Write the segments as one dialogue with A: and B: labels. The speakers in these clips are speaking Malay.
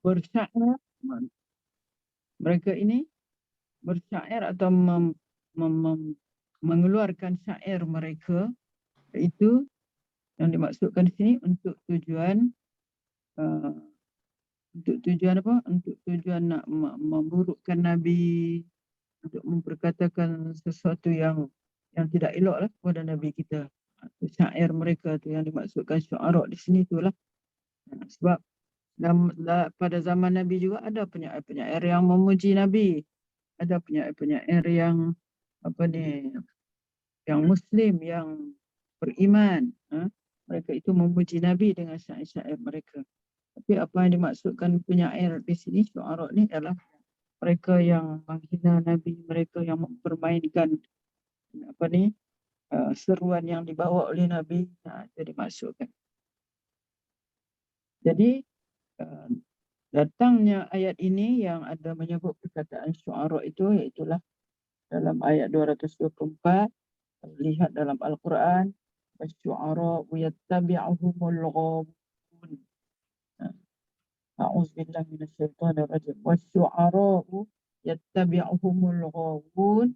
A: bersyair. Mereka ini bersyair atau mengeluarkan syair mereka, itu yang dimaksudkan di sini untuk tujuan apa? Untuk tujuan nak memburukkan Nabi, untuk memperkatakan sesuatu yang tidak elok lah kepada Nabi kita. Itu syair mereka tu yang dimaksudkan syu'ara di sini tu lah. Sebab pada zaman Nabi juga ada penyair-penyair yang memuji Nabi. Ada penyair-penyair yang apa ni, yang Muslim, yang beriman. Mereka itu memuji Nabi dengan syair-syair mereka. Tapi apa yang dimaksudkan penyair di sini, syu'ara ni adalah mereka yang menghina Nabi, mereka yang mempermainkan apa ni, seruan yang dibawa oleh Nabi. Itu dimaksudkan. Jadi datangnya ayat ini yang ada menyebut perkataan syu'ara itu, iaitulah dalam ayat 224. Lihat dalam Al-Quran, wasyu'ara yattabi'uhumul ghawun. A'udzubillahi minasyaitonir rajim. Wasyu'ara yattabi'uhumul ghawun.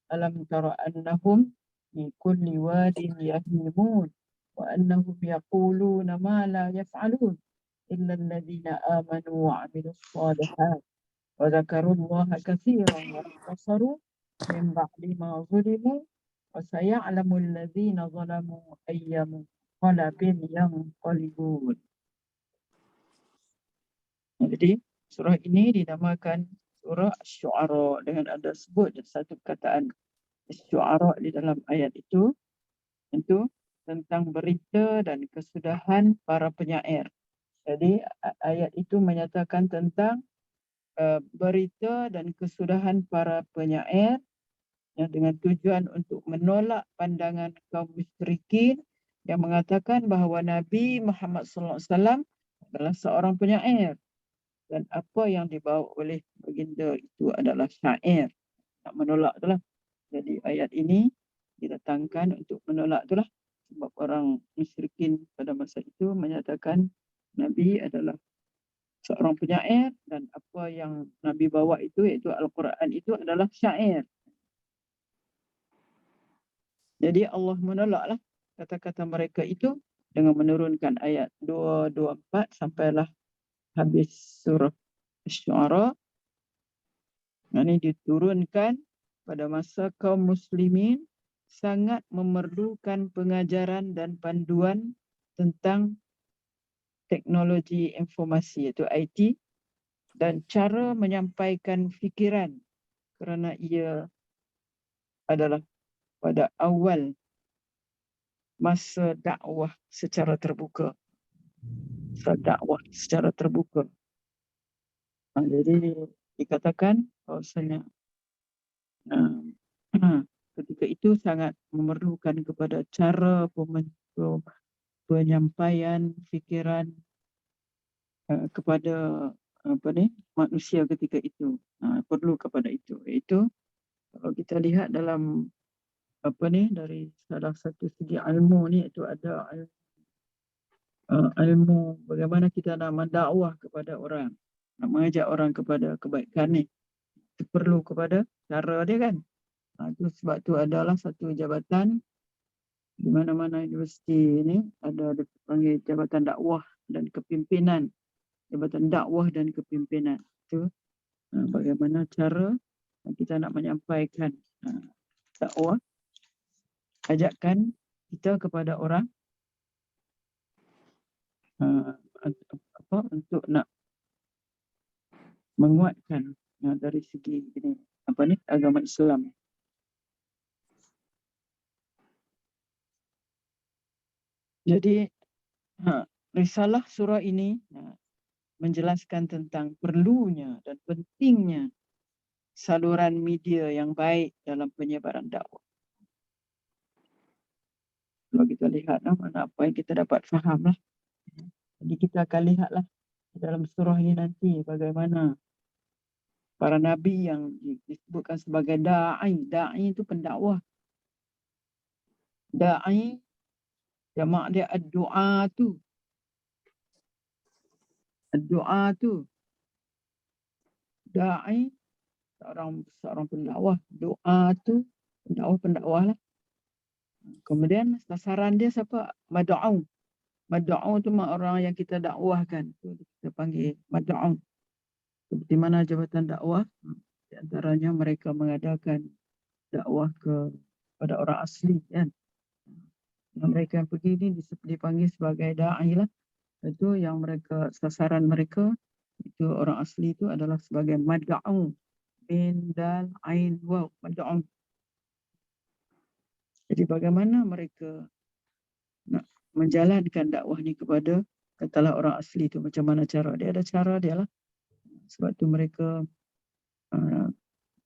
A: Alam tara annahum fi kulli wadin yahimun wa annahum yaquluna ma la yaf'alun illa alladhina amanu wa 'amilus shalihat wa dzakarullaha katsiran wa intasaru min ba'di ma zulimu wa saya'lamul ladzina zalamu ayyamu qalbin yanqalibun. Jadi surah ini dinamakan surah Asy-Syu'ara dengan ada sebut satu perkataan Asy-Syu'ara di dalam ayat itu tentang berita dan kesudahan para penyair. Jadi ayat itu menyatakan tentang berita dan kesudahan para penyair yang dengan tujuan untuk menolak pandangan kaum musyrikin yang mengatakan bahawa Nabi Muhammad sallallahu alaihi wasallam adalah seorang penyair dan apa yang dibawa oleh baginda itu adalah syair. Nak menolak itulah. Jadi ayat ini didatangkan untuk menolak itulah, sebab orang musyrikin pada masa itu menyatakan Nabi adalah seorang penyair dan apa yang Nabi bawa itu, iaitu Al-Quran itu adalah syair. Jadi Allah menolaklah kata-kata mereka itu dengan menurunkan ayat 224 sampailah habis surah Asy-Syu'ara. Ini diturunkan pada masa kaum muslimin sangat memerlukan pengajaran dan panduan tentang teknologi informasi iaitu IT dan cara menyampaikan fikiran, kerana ia adalah pada awal masa dakwah secara terbuka. Jadi dikatakan bahawasanya ketika itu sangat memerlukan kepada cara penyampaian fikiran kepada manusia ketika itu. Perlu kepada itu. Iaitu kalau kita lihat dalam dari salah satu segi ilmu ni, itu ada ilmu bagaimana kita nak mendakwah kepada orang, nak mengajak orang kepada kebaikan ni. Itu perlu kepada cara dia kan. Itu sebab tu adalah satu jabatan di mana-mana universiti ni ada dipanggil jabatan dakwah dan kepimpinan. Jabatan dakwah dan kepimpinan. Itu bagaimana cara kita nak menyampaikan dakwah, ajakan kita kepada orang untuk nak menguatkan dari segi agama Islam. Jadi risalah surah ini menjelaskan tentang perlunya dan pentingnya saluran media yang baik dalam penyebaran dakwah. Kalau kita lihat mana apa yang kita dapat faham lah. Jadi kita akan lihatlah dalam surah ini nanti bagaimana para nabi yang disebutkan sebagai da'i. Da'i itu pendakwah. Da'i jamak dia ad-du'atu. Ad-du'atu. da'i, seorang pendakwah. Doa tu pendakwah lah. Kemudian sasaran dia siapa? Mad'u. Mad'u tu orang yang kita dakwahkan. Tu kita panggil mad'u. Seperti mana jabatan dakwah? Di antaranya mereka mengadakan dakwah kepada orang asli kan. Mereka yang pergi ni dipanggil sebagai da'i lah. Itu yang mereka, sasaran mereka itu orang asli itu adalah sebagai mad'u. Bin, dal, ain, waw, mad'u. Jadi bagaimana mereka nak menjalankan dakwah ni kepada katalah orang asli tu, macam mana cara dia? Ada cara dia lah. Sebab tu mereka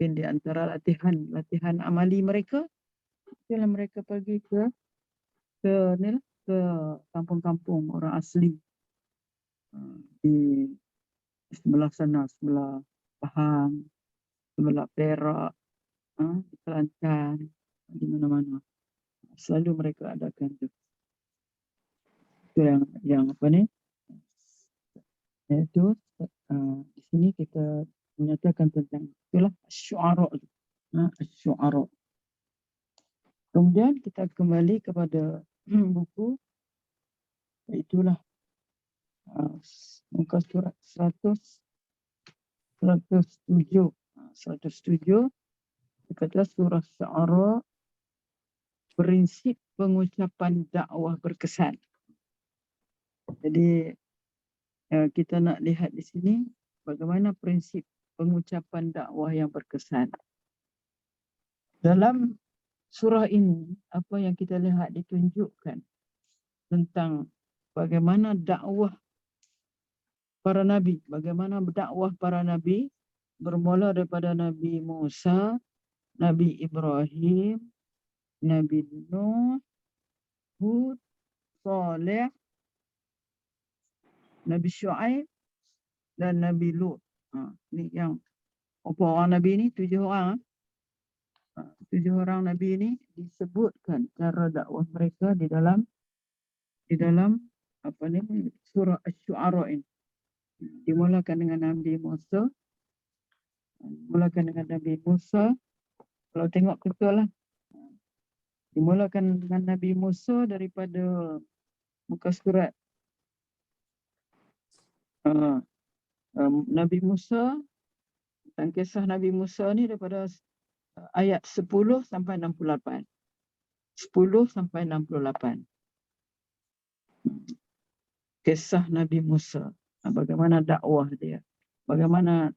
A: di antara latihan amali mereka ialah mereka pergi ke kampung-kampung orang asli di sebelah sana, sebelah Pahang, sebelah Perak, di Kelantan, di mana-mana. Selalu mereka adakan tu. Itu yang apa ni? Iaitu di sini kita menyatakan tentang itulah syu'ara. Syu'ara. Kemudian kita kembali kepada buku, itulah muka surat 107. 107 kata surah Syu'ara, prinsip pengucapan dakwah berkesan. Jadi kita nak lihat di sini bagaimana prinsip pengucapan dakwah yang berkesan. Dalam surah ini, apa yang kita lihat ditunjukkan tentang bagaimana dakwah para nabi. Bagaimana dakwah para nabi bermula daripada Nabi Musa, Nabi Ibrahim, Nabi Nuh, Hud, Saleh, Nabi Syuaib dan Nabi Lut. Ni yang apa orang Nabi ni? 7 orang. 7 orang Nabi ni disebutkan cara dakwah mereka di dalam apa ni surah Asy-Syu'ara ini. Dimulakan dengan Nabi Musa. Kalau tengok betul lah. Dimulakan dengan Nabi Musa daripada muka surat Nabi Musa, dan kisah Nabi Musa ni daripada ayat 10 sampai 68. 10 sampai 68. Kisah Nabi Musa. Bagaimana dakwah dia. Bagaimana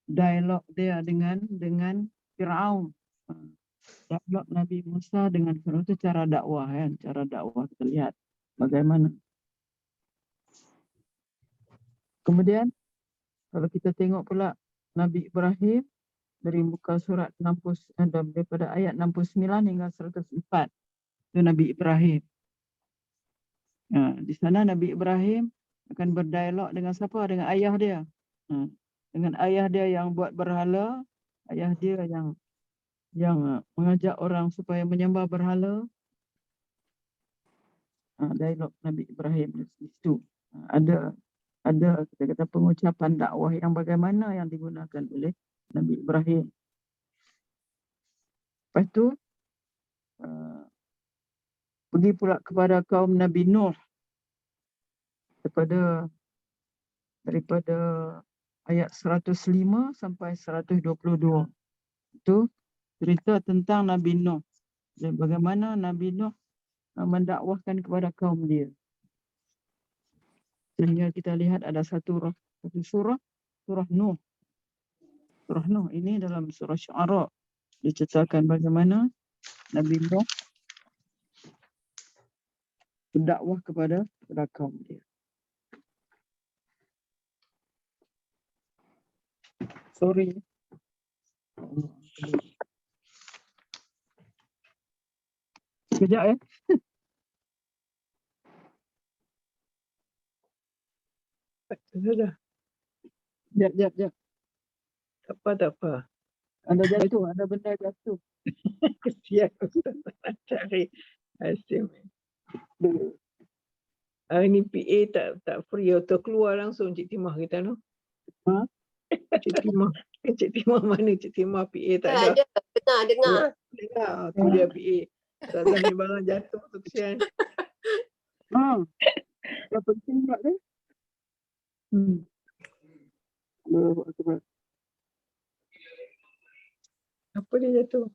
A: dialog dia dengan Firaun. Dialog Nabi Musa dengan Firaun itu cara dakwah kan. Cara dakwah kita lihat bagaimana. Kemudian kalau kita tengok pula Nabi Ibrahim dari muka surat 60, daripada ayat 69 hingga 104. Itu Nabi Ibrahim. Di sana Nabi Ibrahim akan berdialog dengan siapa? Dengan ayah dia. Dengan ayah dia yang buat berhala, ayah dia yang mengajak orang supaya menyembah berhala. Dialog Nabi Ibrahim di situ. Ada kita kata pengucapan dakwah yang bagaimana yang digunakan oleh Nabi Ibrahim. Lepas tu pergi pula kepada kaum Nabi Nuh daripada ayat 105 sampai 122. Itu cerita tentang Nabi Nuh dan bagaimana Nabi Nuh mendakwahkan kepada kaum dia. Sehingga kita lihat ada satu surah Nuh. Surah Nuh ini dalam surah Syu'ara diceritakan bagaimana Nabi Nuh berdakwah kepada kaum dia. Sorry. Sekejap ya.
B: Sudah.
A: Sekejap.
B: Tak apa.
A: Anda jatuh, ada benda jatuh.
B: Kesian Ustaz nak cari hasil. Hari ni PA tak free atau keluar langsung Cik Timah kita tu. Cik Timah. Cik Timah mana? Cik Timah PA tak ada.
C: Ada, dengar.
B: Dengar. Tu dia PA. Ustazah ni barang jatuh tu kesian.
A: Dah penting pula ni. Allahu Akbar.
B: Apa dia jatuh?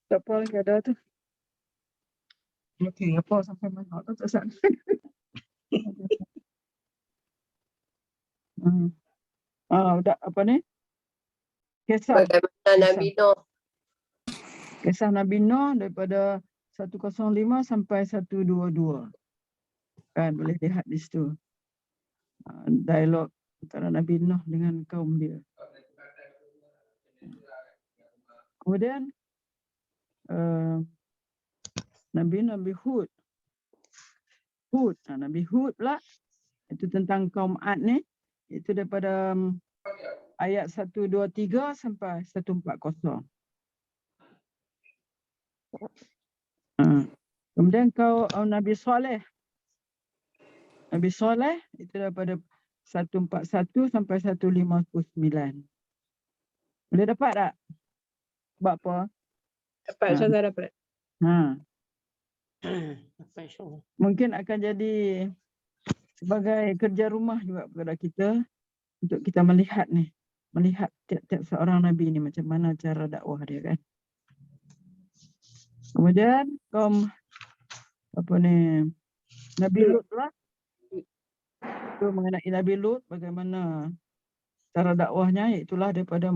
A: Tak apa lagi ada tu. Okey, apa sampai mana tu tak sana. Udah apa ni? Kisah
C: Bagaimana Nabi Nuh?
A: Kisah Nabi Nuh daripada 105 sampai 122. Kan boleh lihat di situ. Dialog antara Nabi Nuh dengan kaum dia. Kemudian Nabi Hud. Nabi Hud pula itu tentang kaum Ad ni, itu daripada ayat 123 sampai 140. Kemudian Nabi Saleh. Nabi Saleh itu daripada 141 sampai 159. Boleh dapat tak? Sebab apa?
B: Dapat, Ustazah dapat.
C: Dapat insyaAllah.
A: Mungkin akan jadi sebagai kerja rumah juga kepada kita untuk kita melihat tiap-tiap seorang Nabi ni macam mana cara dakwah dia kan. Kemudian kaum Nabi Lut lah. Itu mengenai Nabi Lut bagaimana cara dakwahnya, iaitulah daripada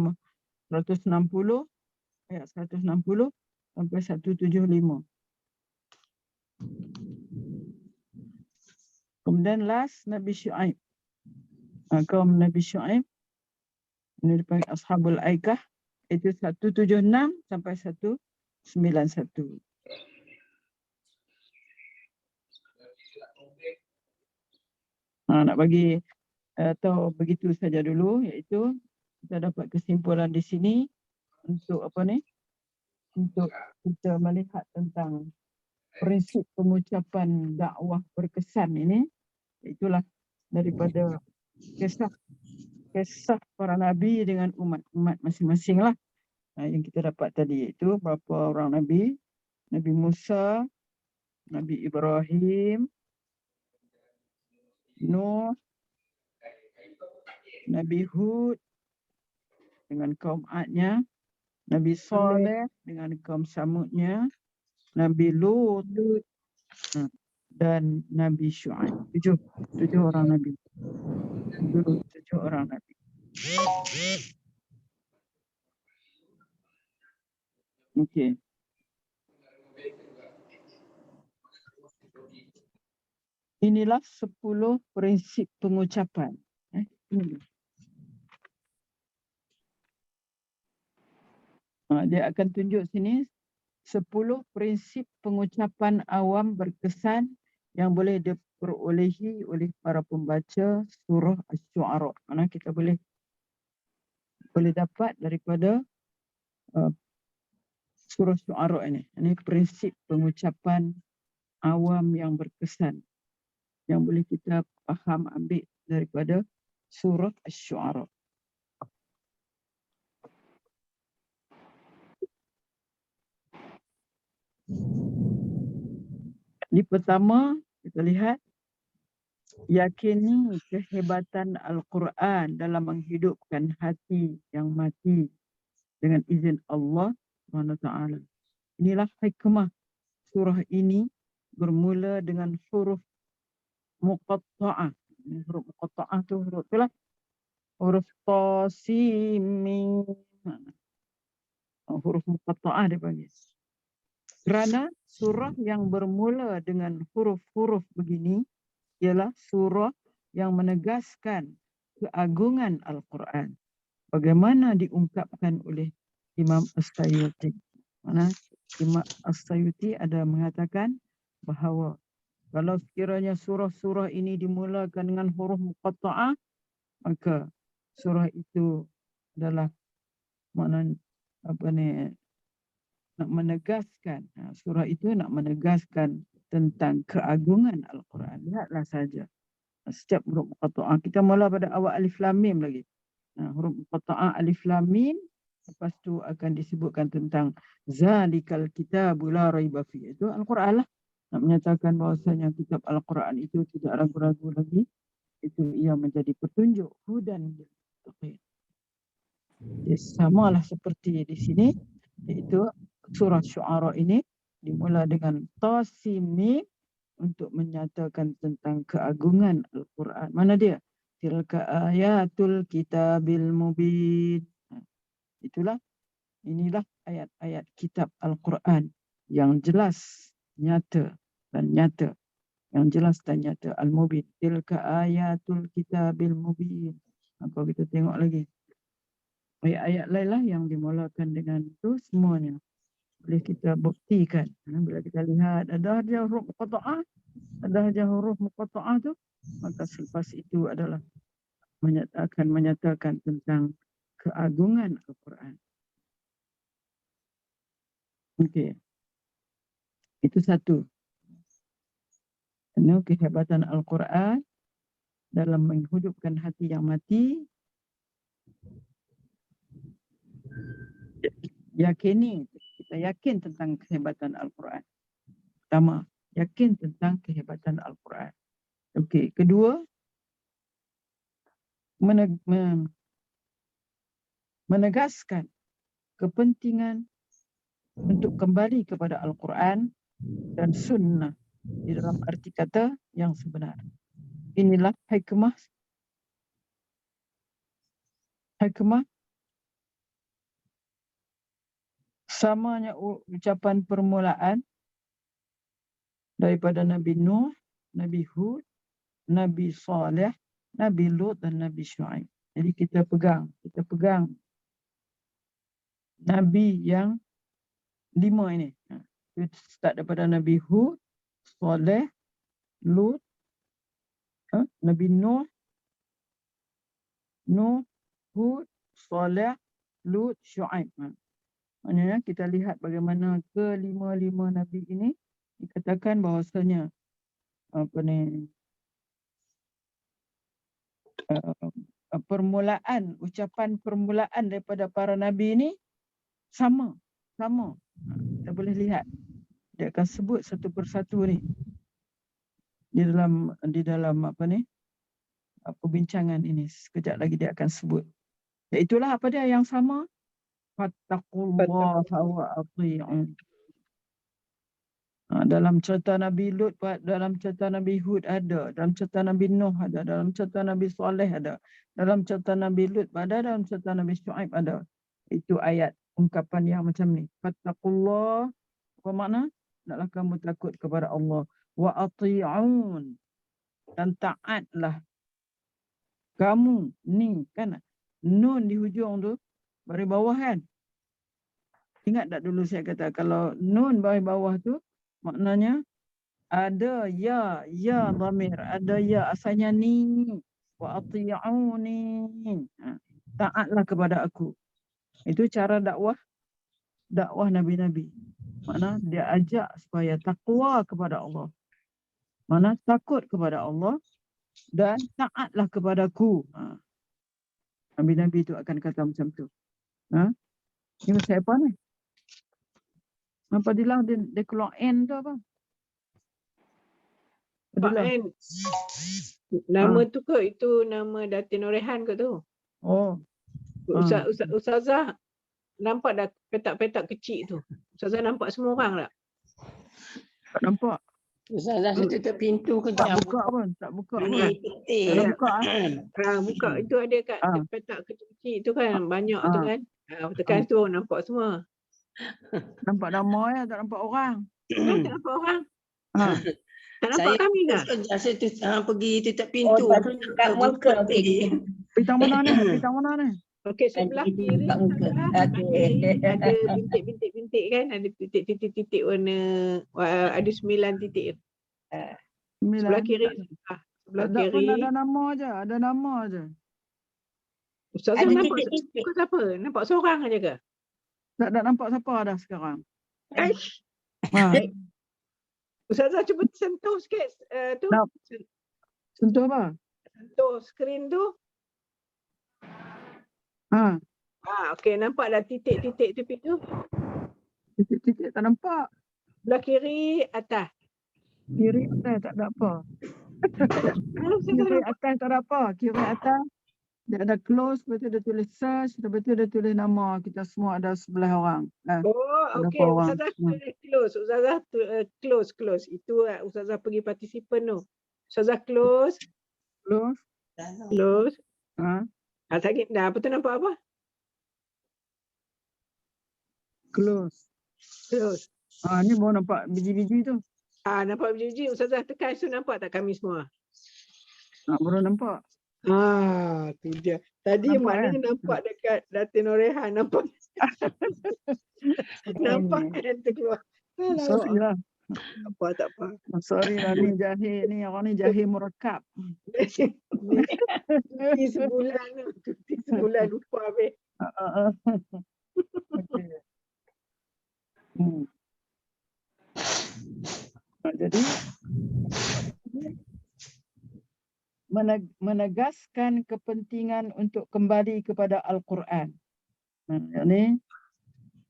A: 160 ayat 160 sampai 175. Kemudian last Nabi Syuaib. Kaum Nabi Syuaib ini dipanggil Ashabul Aikah, itu 176 sampai 191. Nak bagi atau begitu saja dulu, iaitu kita dapat kesimpulan di sini untuk untuk kita melihat tentang prinsip pengucapan dakwah berkesan ini. Itulah daripada kisah para nabi dengan umat masing-masing lah. Yang kita dapat tadi, iaitu berapa orang nabi. Nabi Musa, Nabi Ibrahim, Nuh, Nabi Hud dengan kaum Adnya, Nabi Saleh dengan kaum Samudnya, Nabi Lut dan Nabi Syuaib. 7 orang Nabi. 7 orang Nabi. Okey. Inilah 10 prinsip pengucapan. Dia akan tunjuk sini 10 prinsip pengucapan awam berkesan yang boleh diperolehi oleh para pembaca surah Asy-Syu'ara. Mana kita boleh dapat daripada surah Syu'ara ini. Ini prinsip pengucapan awam yang berkesan yang boleh kita faham ambil daripada surah Asy-Syu'ara. Di pertama, kita lihat yakini kehebatan Al-Quran dalam menghidupkan hati yang mati dengan izin Allah SWT. Inilah hikmah surah ini bermula dengan huruf muqatta'ah. Huruf muqatta'ah tu huruf itulah huruf ta, sin, mim. Huruf muqatta'ah dia panggil. Kerana surah yang bermula dengan huruf-huruf begini ialah surah yang menegaskan keagungan Al-Quran. Bagaimana diungkapkan oleh Imam As-Sayuti. Mana Imam As-Sayuti ada mengatakan bahawa kalau sekiranya surah-surah ini dimulakan dengan huruf muqatta'ah, maka surah itu adalah nak menegaskan, surah itu nak menegaskan tentang keagungan Al-Quran. Lihatlah saja. Setiap huruf muqatta'ah. Kita mula pada awal alif lam mim lagi. Huruf muqatta'ah alif lam mim. Lepas tu akan disebutkan tentang zalikal kitabu la raiba fi. Itu Al-Quran lah. Nak menyatakan bahawasanya kitab Al-Quran itu tidak ragu-ragu lagi. Itu ia menjadi petunjuk hudan lil muttaqin. Jadi samalah seperti di sini, iaitu surah Syu'ara ini dimula dengan tasimim untuk menyatakan tentang keagungan Al-Quran. Mana dia? Tilka ayatul kitabil mubin. Inilah ayat-ayat kitab Al-Quran yang jelas, nyata dan nyata. Yang jelas dan nyata. Al-Mubin. Tilka ayatul kitabil mubin. Kalau kita tengok lagi. Ayat-ayat lain lah yang dimulakan dengan itu semuanya. Boleh kita buktikan. Bila kita lihat ada saja huruf muqatta'ah. Ada saja huruf muqatta'ah tu. Maka selepas itu adalah menyatakan tentang keagungan Al-Quran. Okey. Itu satu. Ini kehebatan Al-Quran dalam menghidupkan hati yang mati. Yakini, kita yakin tentang kehebatan Al-Quran. Pertama, yakin tentang kehebatan Al-Quran. Okey, kedua, menegaskan kepentingan untuk kembali kepada Al-Quran dan sunnah di dalam arti kata yang sebenar. Inilah hikmah samanya ucapan permulaan daripada Nabi Nuh, Nabi Hud, Nabi Saleh, Nabi Lut dan Nabi Syuaib. Jadi kita pegang Nabi yang 5 ini. Kita start daripada Nabi Hud, Saleh, Lut, Nabi Nuh, Hud, Saleh, Lut, Syuaib. Maknanya kita lihat bagaimana kelima-lima Nabi ini dikatakan bahawasanya ucapan permulaan daripada para Nabi ini sama. Kita boleh lihat. Dia akan sebut satu persatu ni. Di dalam perbincangan ini. Sekejap lagi dia akan sebut. Iaitulah apa dia yang sama? Fattaqullaha wa ati'un. Dalam cerita Nabi Lut, dalam cerita Nabi Hud ada, dalam cerita Nabi Nuh ada, dalam cerita Nabi Saleh ada, dalam cerita Nabi Lut ada, dalam cerita Nabi Syuaib ada. Itu ayat ungkapan yang macam ni. Fattaqullah, apa makna? Naklah kamu takut kepada Allah. Wa ati'un, dan taatlah kamu. Ni kan nun di hujung tu baris bawah kan. Ingat tak dulu saya kata kalau nun baris bawah tu maknanya ada ya dhamir, ada ya asalnya ni. Wa ati'uni, taatlah kepada aku. Itu cara dakwah Nabi-Nabi. Makna dia ajak supaya takwa kepada Allah. Mana takut kepada Allah dan taatlah kepadaku. Nabi-Nabi itu akan kata macam tu. Ini saya apa ni? Apa dia keluar N tu apa?
B: Pak N. Nama tu ke? Itu nama Datin Norehan ke tu?
A: Oh.
B: Ustazah nampak dah petak-petak kecil tu. Ustazah nampak semua orang tak?
A: Tak nampak.
C: Ustazah tutup pintu ke
A: Tak
C: jam?
A: buka pun. Tak buka pun.
C: Putih.
A: Tak buka.
B: Buka itu ada kat petak kecil tu kan. Banyak tu kan. Tekan tu nampak semua.
A: Nampak nama ya, tak nampak orang.
B: Tak nampak orang. Tak nampak
C: Saya
B: kami tak?
C: Saya pergi tutup pintu.
D: Kat muka.
A: Pitang mana ni?
B: Okey, sebelah kiri ada bintik-bintik kan, ada titik-titik warna, ada 9 titik. Sebelah kiri. Sebelah kiri.
A: Ada nama aja.
B: Ustazah nampak siapa? Nampak seorang aja ke?
A: Tak nampak siapa dah sekarang.
B: Ustazah cuba sentuh sikit tu.
A: Nak sentuh apa?
B: Sentuh skrin tu.
A: Ha,
B: Okey, nampak dah titik-titik tepi tu.
A: titik-titik tak nampak.
B: Belah kiri atas.
A: Kiri atas tak ada apa.
B: Ustazah
A: Kiri
B: nampak.
A: atas tak ada apa. Kiri atas dia ada close, lepas tu dia tulis search, lepas tu dia tulis nama kita semua ada 11 orang.
B: Oh,
A: Berapa
B: okey.
A: orang?
B: Ustazah close. Ustazah close. Itu Ustazah pergi participant tu. Ustazah close.
A: Close. Ha,
B: Sakit dah. Apa tu nampak apa?
A: close.
B: Close.
A: Ni baru nampak biji-biji tu.
B: Nampak biji-biji. Ustazah tekan tu nampak tak kami semua?
A: Baru nampak.
B: Tu dia. Tadi
A: Nampak,
B: maknanya nampak dekat Datin Norehan. Nampak. Nampak kan terkeluar.
A: Sorry lah.
B: Tak apa.
A: Sorry lah ni jahil ni. Orang ni jahil merekap.
B: Cuti sebulan lupa habis.
A: Okey. Jadi menegaskan kepentingan untuk kembali kepada Al-Quran. Ini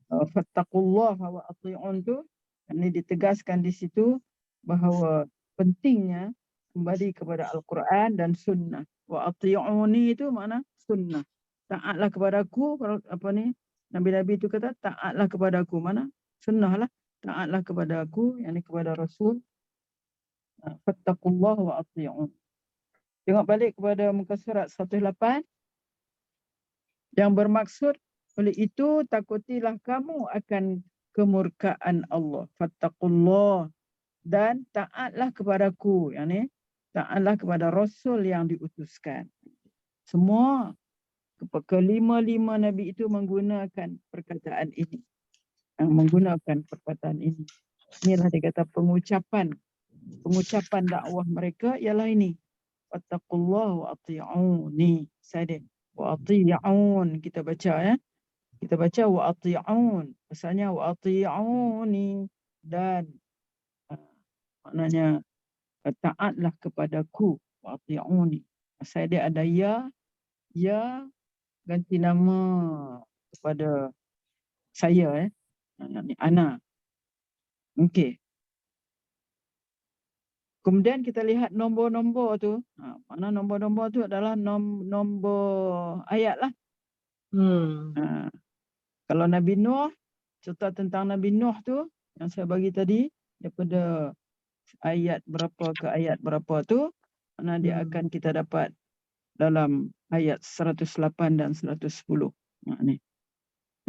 A: fattaqullaha wa ati'un tu, ini ditegaskan di situ bahawa pentingnya kembali kepada Al-Quran dan sunnah. Wa ati'uni itu makna sunnah. Taatlah kepadaku, Nabi-Nabi itu kata taatlah kepadaku, mana sunnah lah. Taatlah kepada aku, yakni kepada Rasul. Fattaqullaha wa ati'un. Tengok balik kepada muka surat 108 yang bermaksud oleh itu takutilah kamu akan kemurkaan Allah. Fattaqullah dan taatlah kepadaku, yakni taatlah kepada Rasul yang diutuskan. Semua kelima-lima Nabi itu menggunakan perkataan ini. Inilah dia kata pengucapan dakwah mereka ialah ini. Wattaqullah wa ati'uni. Sadin. Wa ati'un. Kita baca ya. Kita baca wa ati'un. Maksudnya wa ati'uni. Dan maknanya taatlah kepadaku. Wa ati'uni. Maksudnya dia ada ya ganti nama kepada saya Ini ana. Okey. Kemudian kita lihat nombor-nombor tu. Mana nombor-nombor tu adalah nombor ayat lah. Kalau Nabi Nuh, cerita tentang Nabi Nuh tu, yang saya bagi tadi, daripada ayat berapa ke ayat berapa tu, mana dia akan kita dapat dalam ayat 108 dan 110. Ni.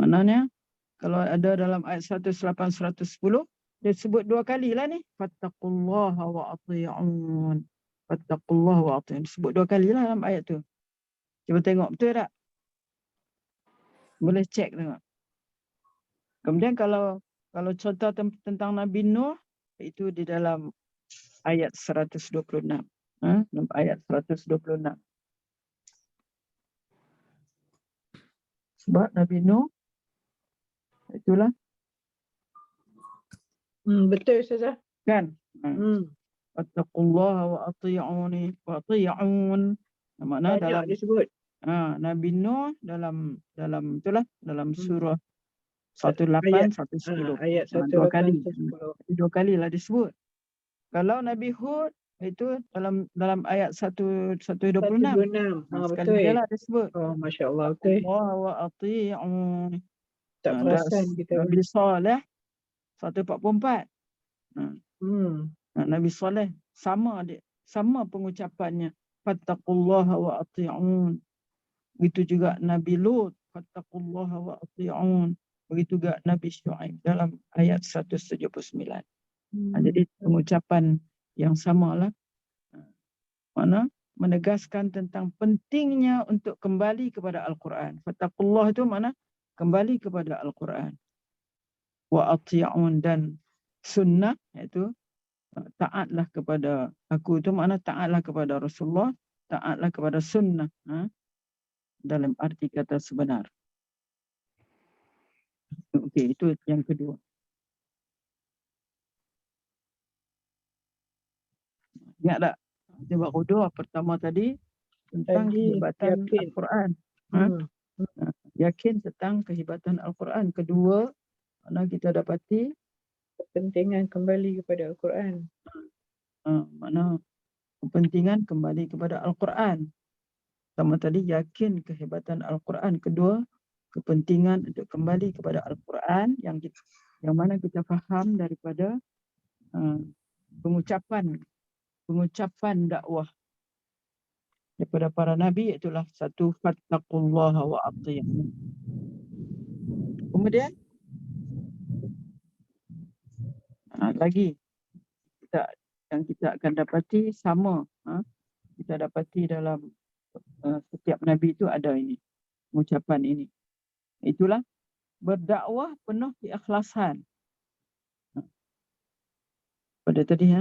A: Maknanya, kalau ada dalam ayat 108, 110, dia sebut dua kali lah ni. Fattaqullaha wa ati'un. Fattaqullaha wa ati'un. Sebut dua kali lah dalam ayat tu. Cuba tengok betul tak? Boleh cek tengok. Kemudian kalau cerita tentang Nabi Nuh, itu di dalam ayat 126. Dalam ayat 126. Sebab Nabi Nuh, itulah.
B: Betul Ustazah.
A: Kan? Wattaqullaha wa ati'uni wa ati'un. Makna dalam
B: disebut.
A: Nabi Nuh dalam itulah dalam surah 18 110.
B: Ayat 1
A: Dua kali.
B: 10.
A: Dua kalilah disebut. Kalau Nabi Hud itu dalam ayat 126. Sekali
B: Betul.
A: je lah disebut.
B: Oh, masya-Allah, betul.
A: Wa ati'un.
B: Tak perasan kita.
A: Nabi Saleh 144. Nabi Saleh sama pengucapannya. Fattaqullaha wa ati'un. Begitu juga Nabi Lut. Fattaqullaha wa ati'un. Begitu juga Nabi Syuaib dalam ayat 179. Jadi pengucapan yang samalah. Mana menegaskan tentang pentingnya untuk kembali kepada Al-Quran. Fattaqullah itu mana? Kembali kepada Al-Quran. Wa ati'un dan sunnah, iaitu taatlah kepada aku, itu makna taatlah kepada Rasulullah, taatlah kepada sunnah dalam arti kata sebenar. Okey, itu yang kedua. Ingat tak? Kita buat huduh pertama tadi tentang
B: Tadi
A: kehebatan
B: yakin.
A: Al-Quran. Ha? Yakin tentang kehebatan Al-Quran. Kedua, mana kita dapati
B: Kepentingan kembali kepada Al-Quran.
A: mana kepentingan kembali kepada Al-Quran. Pertama tadi yakin kehebatan Al-Quran. Kedua, kepentingan untuk kembali kepada Al-Quran yang mana kita faham daripada pengucapan dakwah daripada para nabi, itulah satu fattaqullaha wa ati'un. Kemudian lagi yang kita akan dapati sama, kita dapati dalam setiap nabi itu ada ini, pengucapan ini. Itulah berdakwah penuh keikhlasan. Pada tadi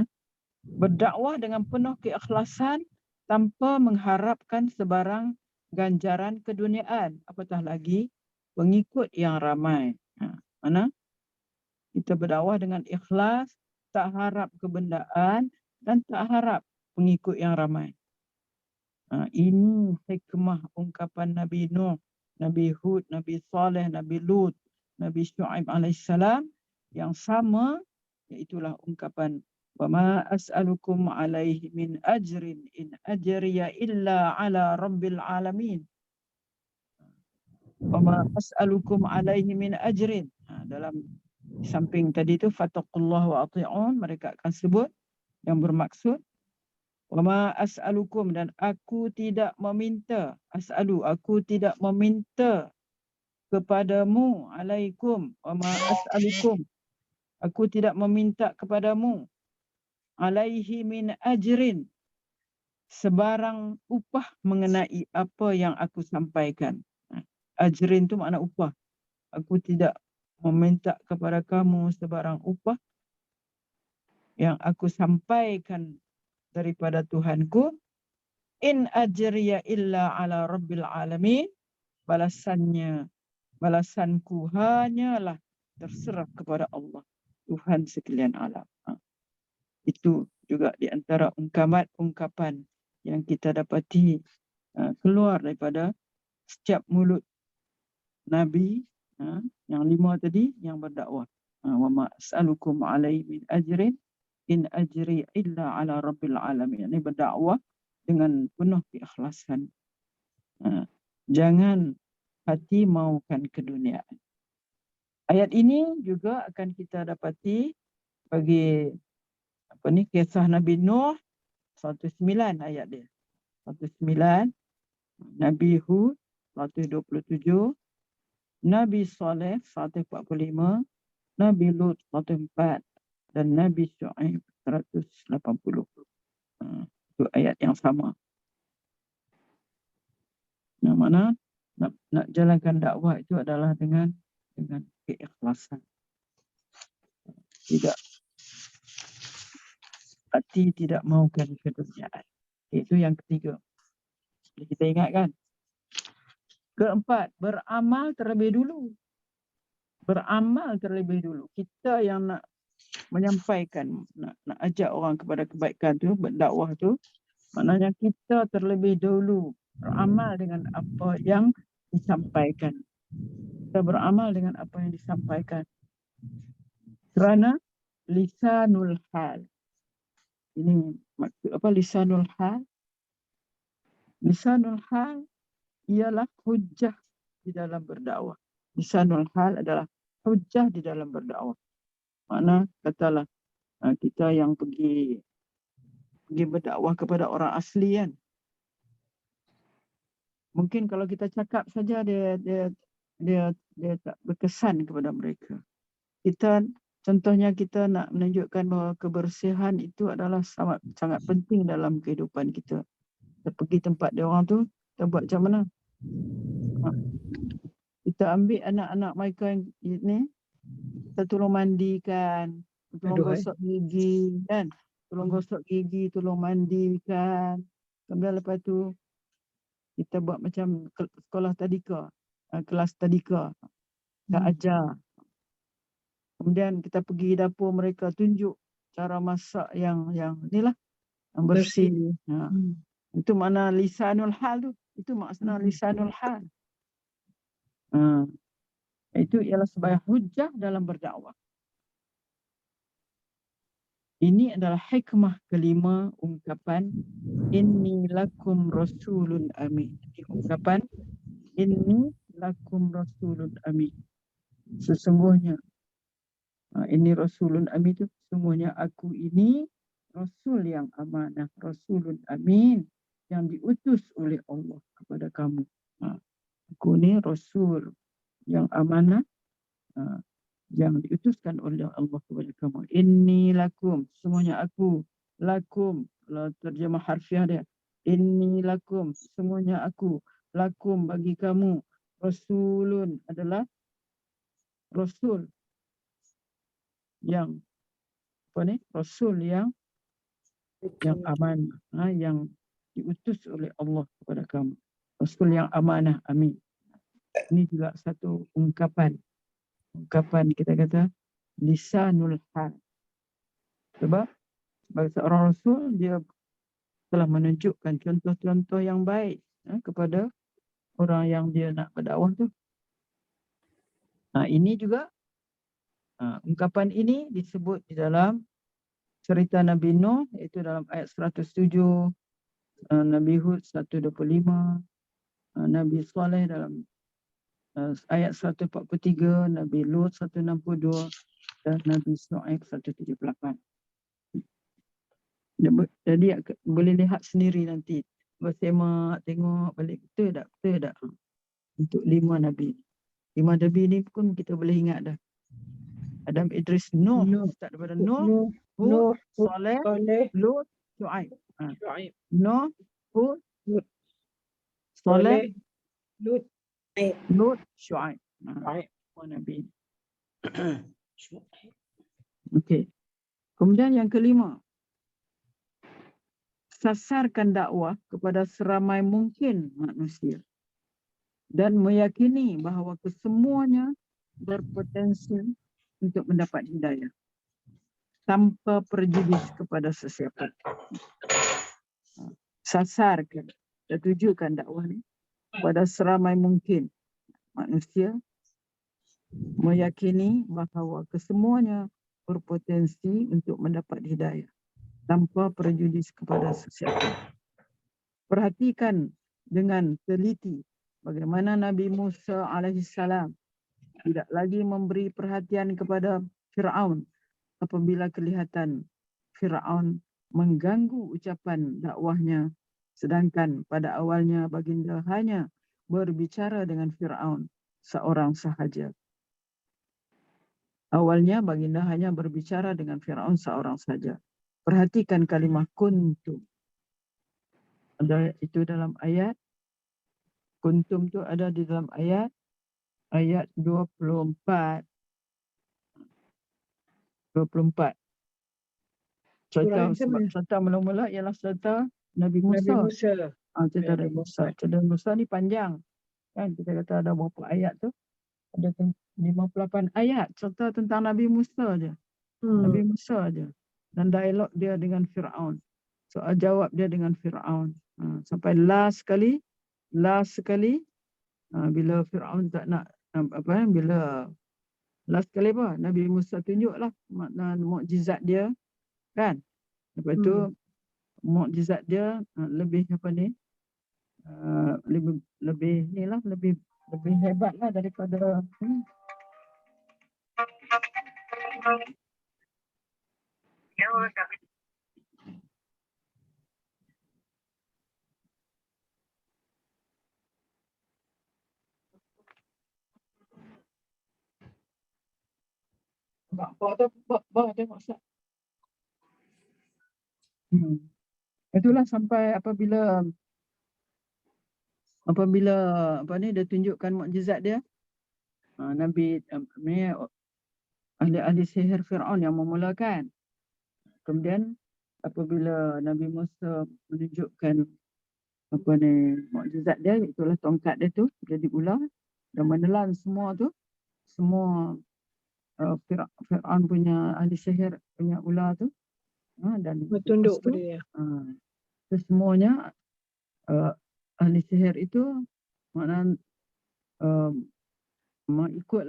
A: berdakwah dengan penuh keikhlasan tanpa mengharapkan sebarang ganjaran keduniaan, apatah lagi pengikut yang ramai. Mana kita berdakwah dengan ikhlas, tak harap kebendaan dan tak harap pengikut yang ramai. Ini hikmah ungkapan Nabi Nuh, Nabi Hud, Nabi Saleh, Nabi Lut, Nabi Syu'aib alaihissalam yang sama, iaitulah ungkapan وَمَا أَسْأَلُكُمْ عَلَيْهِ مِنْ أَجْرٍ إِنْ أَجْرِيَ إِلَّا عَلَى رَبِّ الْعَالَمِينَ. وَمَا أَسْأَلُكُمْ عَلَيْهِ مِنْ أَجْرٍ. Dalam samping tadi tu fattaqullaha wa ati'un, mereka akan sebut yang bermaksud wama as'alukum, dan aku tidak meminta, aku tidak meminta kepadamu, alaikum, wama as'alukum, aku tidak meminta kepadamu, alaihi min ajrin, sebarang upah mengenai apa yang aku sampaikan. Ajrin tu makna upah. Aku tidak meminta kepada kamu sebarang upah yang aku sampaikan daripada Tuhanku. In ajriya illa ala rabbil alamin. Balasanku hanyalah terserah kepada Allah, Tuhan sekalian alam. Itu juga di antara ungkapan yang kita dapati keluar daripada setiap mulut Nabi, yang 5 tadi yang berdakwah. Wa ma as'alukum alaihi min ajrin in ajri illa ala rabbil alamin. Ini berdakwah dengan penuh keikhlasan. Jangan hati maukan keduniaan. Ayat ini juga akan kita dapati bagi kisah Nabi Nuh 109 ayat dia. 109, Nabi Hud 127, Nabi Saleh 145, Nabi Lut 104 dan Nabi Syu'aib 180. Itu ayat yang sama. Yang mana nak jalankan dakwah itu adalah dengan keikhlasan. Hati tidak mahukan keduniaan. Itu yang ketiga. Kita ingatkan. Keempat, beramal terlebih dulu. Beramal terlebih dulu. Kita yang nak menyampaikan, nak ajak orang kepada kebaikan tu, berdakwah tu, maknanya kita terlebih dulu beramal dengan apa yang disampaikan. Kita beramal dengan apa yang disampaikan. Kerana lisanul hal. Ini maksud apa lisanul hal? Lisanul hal ialah hujjah di dalam berdakwah. Lisanul hal adalah hujjah di dalam berdakwah. Makna katalah kita yang pergi berdakwah kepada orang asli kan. Mungkin kalau kita cakap saja dia tak berkesan kepada mereka. Contohnya kita nak menunjukkan bahawa kebersihan itu adalah sangat penting dalam kehidupan kita. Kita pergi tempat dia orang tu, kita buat macam mana? Kita ambil anak-anak mereka yang ni, kita tolong mandikan, tolong gosok gigi kan, tolong gosok gigi, tolong mandikan. Kemudian lepas tu kita buat macam sekolah tadika, kelas tadika, kita ajar. Kemudian kita pergi dapur mereka, tunjuk cara masak yang inilah, bersih. Ha.
B: Hmm.
A: Itu makna lisanul hal tu. Itu maksudnya lisanul hal. Ha. Itu ialah sebagai hujjah dalam berdakwah. Ini adalah hikmah kelima ungkapan inni lakum rasulun amin. Ini ungkapan inni lakum rasulun amin. Sesungguhnya ini rasulun amin itu sesungguhnya aku ini rasul yang amanah, rasulun amin yang diutus oleh Allah kepada kamu. Aku ni rasul yang amanah yang diutuskan oleh Allah kepada kamu. Inni lakum, semuanya aku. Lakum, kalau terjemah harfiah dia. Inni lakum, semuanya aku. Lakum bagi kamu. Rasulun adalah rasul yang rasul yang amanah, yang diutus oleh Allah kepada kamu. Rasul yang amanah, amin. Ini juga satu ungkapan kita kata lisanul hal. Sebab sebagai seorang rasul dia telah menunjukkan contoh-contoh yang baik kepada orang yang dia nak berdakwah tu. Ini juga ungkapan ini disebut di dalam cerita Nabi Nuh, iaitu dalam ayat 107, Nabi Hud 125, Nabi Saleh dalam ayat 143, Nabi Lut 162 dan Nabi Shu'aib 178. Jadi boleh lihat sendiri nanti. Bersemak, tengok balik betul tak? Untuk 5 Nabi. 5 Nabi ni pun kita boleh ingat dah. Adam, Idris, Nuh. Start daripada Nuh, Hud, Saleh, Lut, Shu'aib. Nuh, Hud, Saleh, Lut, Shu'aib. Semua Nabi. Okey. Kemudian yang kelima, sasarkan dakwah kepada seramai mungkin manusia dan meyakini bahawa kesemuanya berpotensi untuk mendapat hidayah tanpa prejudis kepada sesiapa. Sasarkan dan tujukan dakwah ni kepada seramai mungkin manusia, meyakini bahawa kesemuanya berpotensi untuk mendapat hidayah tanpa prejudis kepada sesiapa. Perhatikan dengan teliti bagaimana Nabi Musa alaihissalam tidak lagi memberi perhatian kepada Fir'aun apabila kelihatan Fir'aun mengganggu ucapan dakwahnya, sedangkan pada awalnya baginda hanya berbicara dengan Fir'aun seorang sahaja. Awalnya baginda hanya berbicara dengan Fir'aun seorang saja. Perhatikan kalimah kuntum. Ada itu dalam ayat. Kuntum tu ada di dalam ayat 24. Cerita mula-mula ialah cerita Nabi Musa. Cerita Nabi Musa. Cerita Musa ni panjang. Kan kita kata ada berapa ayat tu? Ada 58 ayat cerita tentang Nabi Musa je. Nabi Musa je. Dan dialog dia dengan Fir'aun. Soal jawab dia dengan Fir'aun. Sampai last sekali bila Fir'aun tak nak bila last sekali Nabi Musa tunjuklah makna mukjizat dia kan. Lepas tu mukjizat dia lebih lebih hebatlah daripada tengok Ustaz. Itulah sampai apabila dia tunjukkan mukjizat dia, Nabi ahli sihir Fir'aun yang memulakan. Kemudian apabila Nabi Musa menunjukkan mukjizat dia, itulah tongkat dia tu jadi ular dan menelan semua Fir'aun punya ahli sihir punya ular tu. Dan
B: Bertunduk
A: lepas tu,
B: pada dia.
A: semuanya ahli sihir itu makna mengikut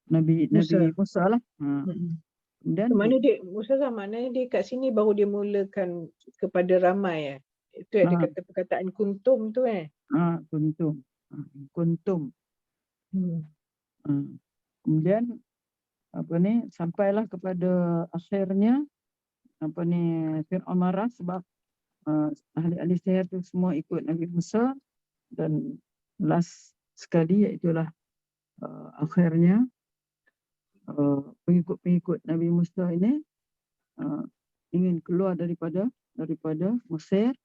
A: Nabi Musa lah. Dan
B: Mana dia, Ustazah, maknanya dia kat sini baru dia mulakan kepada ramai. Itu ada kata perkataan kuntum tu
A: kuntum. Kemudian sampailah kepada akhirnya Fir'aun marah sebab ahli-ahli sihir tu semua ikut Nabi Musa, dan last sekali iaitulah akhirnya pengikut Nabi Musa ini ingin keluar daripada Mesir.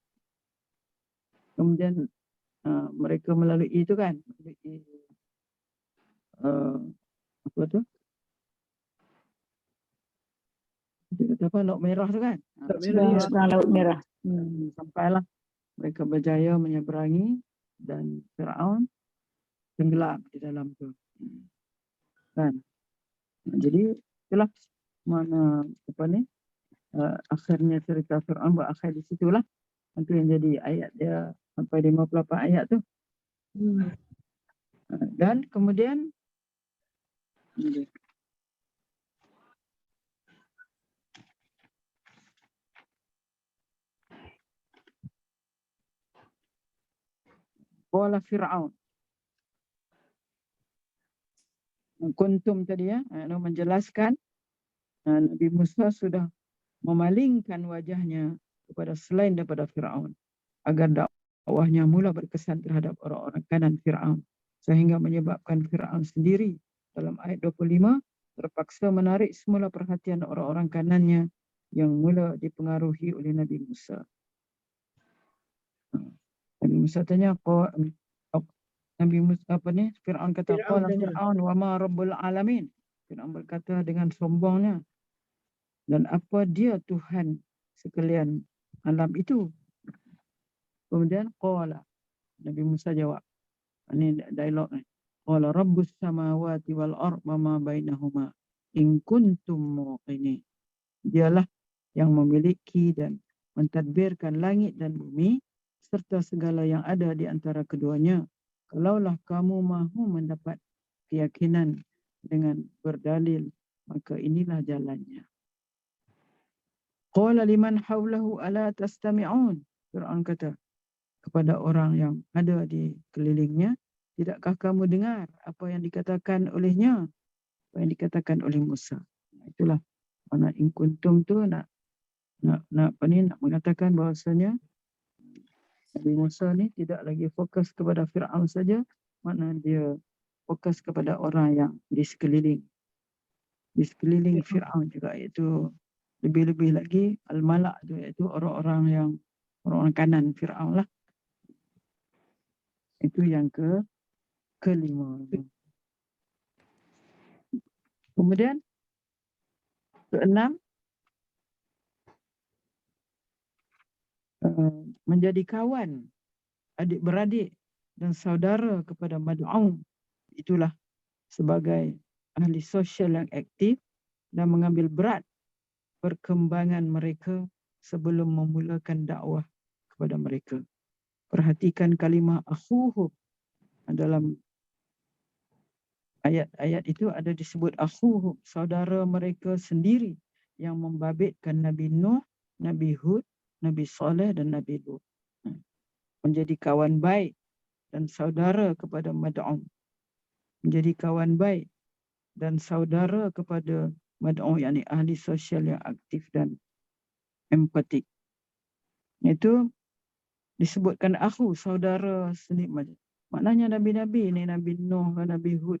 A: Kemudian mereka melalui itu kan, apa tu? Dia kata apa? Laut Merah tu kan?
B: Laut Merah, ya.
C: Seberang Laut Merah.
A: Sampailah mereka berjaya menyeberangi dan Fir'aun tenggelam di dalam tu. Kan? Jadi itulah mana akhirnya cerita Fir'aun berakhir di situlah. Nanti yang jadi ayat dia sampai 58 ayat tu. Dan kemudian qala Fir'aun, kuntum tadi menjelaskan Nabi Musa sudah memalingkan wajahnya kepada selain daripada Fir'aun agar dakwahnya mula berkesan terhadap orang-orang kanan Fir'aun, sehingga menyebabkan Fir'aun sendiri dalam ayat 25 terpaksa menarik semula perhatian orang-orang kanannya yang mula dipengaruhi oleh Nabi Musa. Nabi Musa tanya, Nabi Musa Fir'aun kata, qala Fir'aun wa ma rabbul alamin. Fir'aun berkata dengan sombongnya, dan apa dia Tuhan sekalian alam itu? Kemudian qala, Nabi Musa jawab, ini dialog ni, qala rabbus samawati wal ard wa ma bainahuma in kuntum muqinin. Dialah yang memiliki dan mentadbirkan langit dan bumi serta segala yang ada di antara keduanya, kalaulah kamu mahu mendapat keyakinan dengan berdalil, maka inilah jalannya. Qala liman hawlahu ala tastami'un. Fir'aun kata kepada orang yang ada di kelilingnya, tidakkah kamu dengar apa yang dikatakan olehnya, apa yang dikatakan oleh Musa? Itulah mana in kuntum tu nak mengatakan bahawasanya Nabi Musa ni tidak lagi fokus kepada Fir'aun saja, mana dia fokus kepada orang yang di sekeliling Fir'aun juga, iaitu lebih-lebih lagi al-malak tu, iaitu orang kanan Fir'aun lah. Itu yang kelima. Kemudian keenam, menjadi kawan, adik-beradik dan saudara kepada Mad'un. Itulah sebagai ahli sosial yang aktif dan mengambil berat perkembangan mereka sebelum memulakan dakwah kepada mereka. Perhatikan kalimah akhuhu. Dalam ayat-ayat itu ada disebut akhuhu, saudara mereka sendiri yang membabitkan Nabi Nuh, Nabi Hud, Nabi Saleh dan Nabi Lut. Menjadi kawan baik dan saudara kepada Mad'un. Menjadi kawan baik dan saudara kepada Mad'un, yakni ahli sosial yang aktif dan empatik. Itu disebutkan akhu, saudara sendiri. Maknanya Nabi-Nabi ini, Nabi Nuh, Nabi Hud,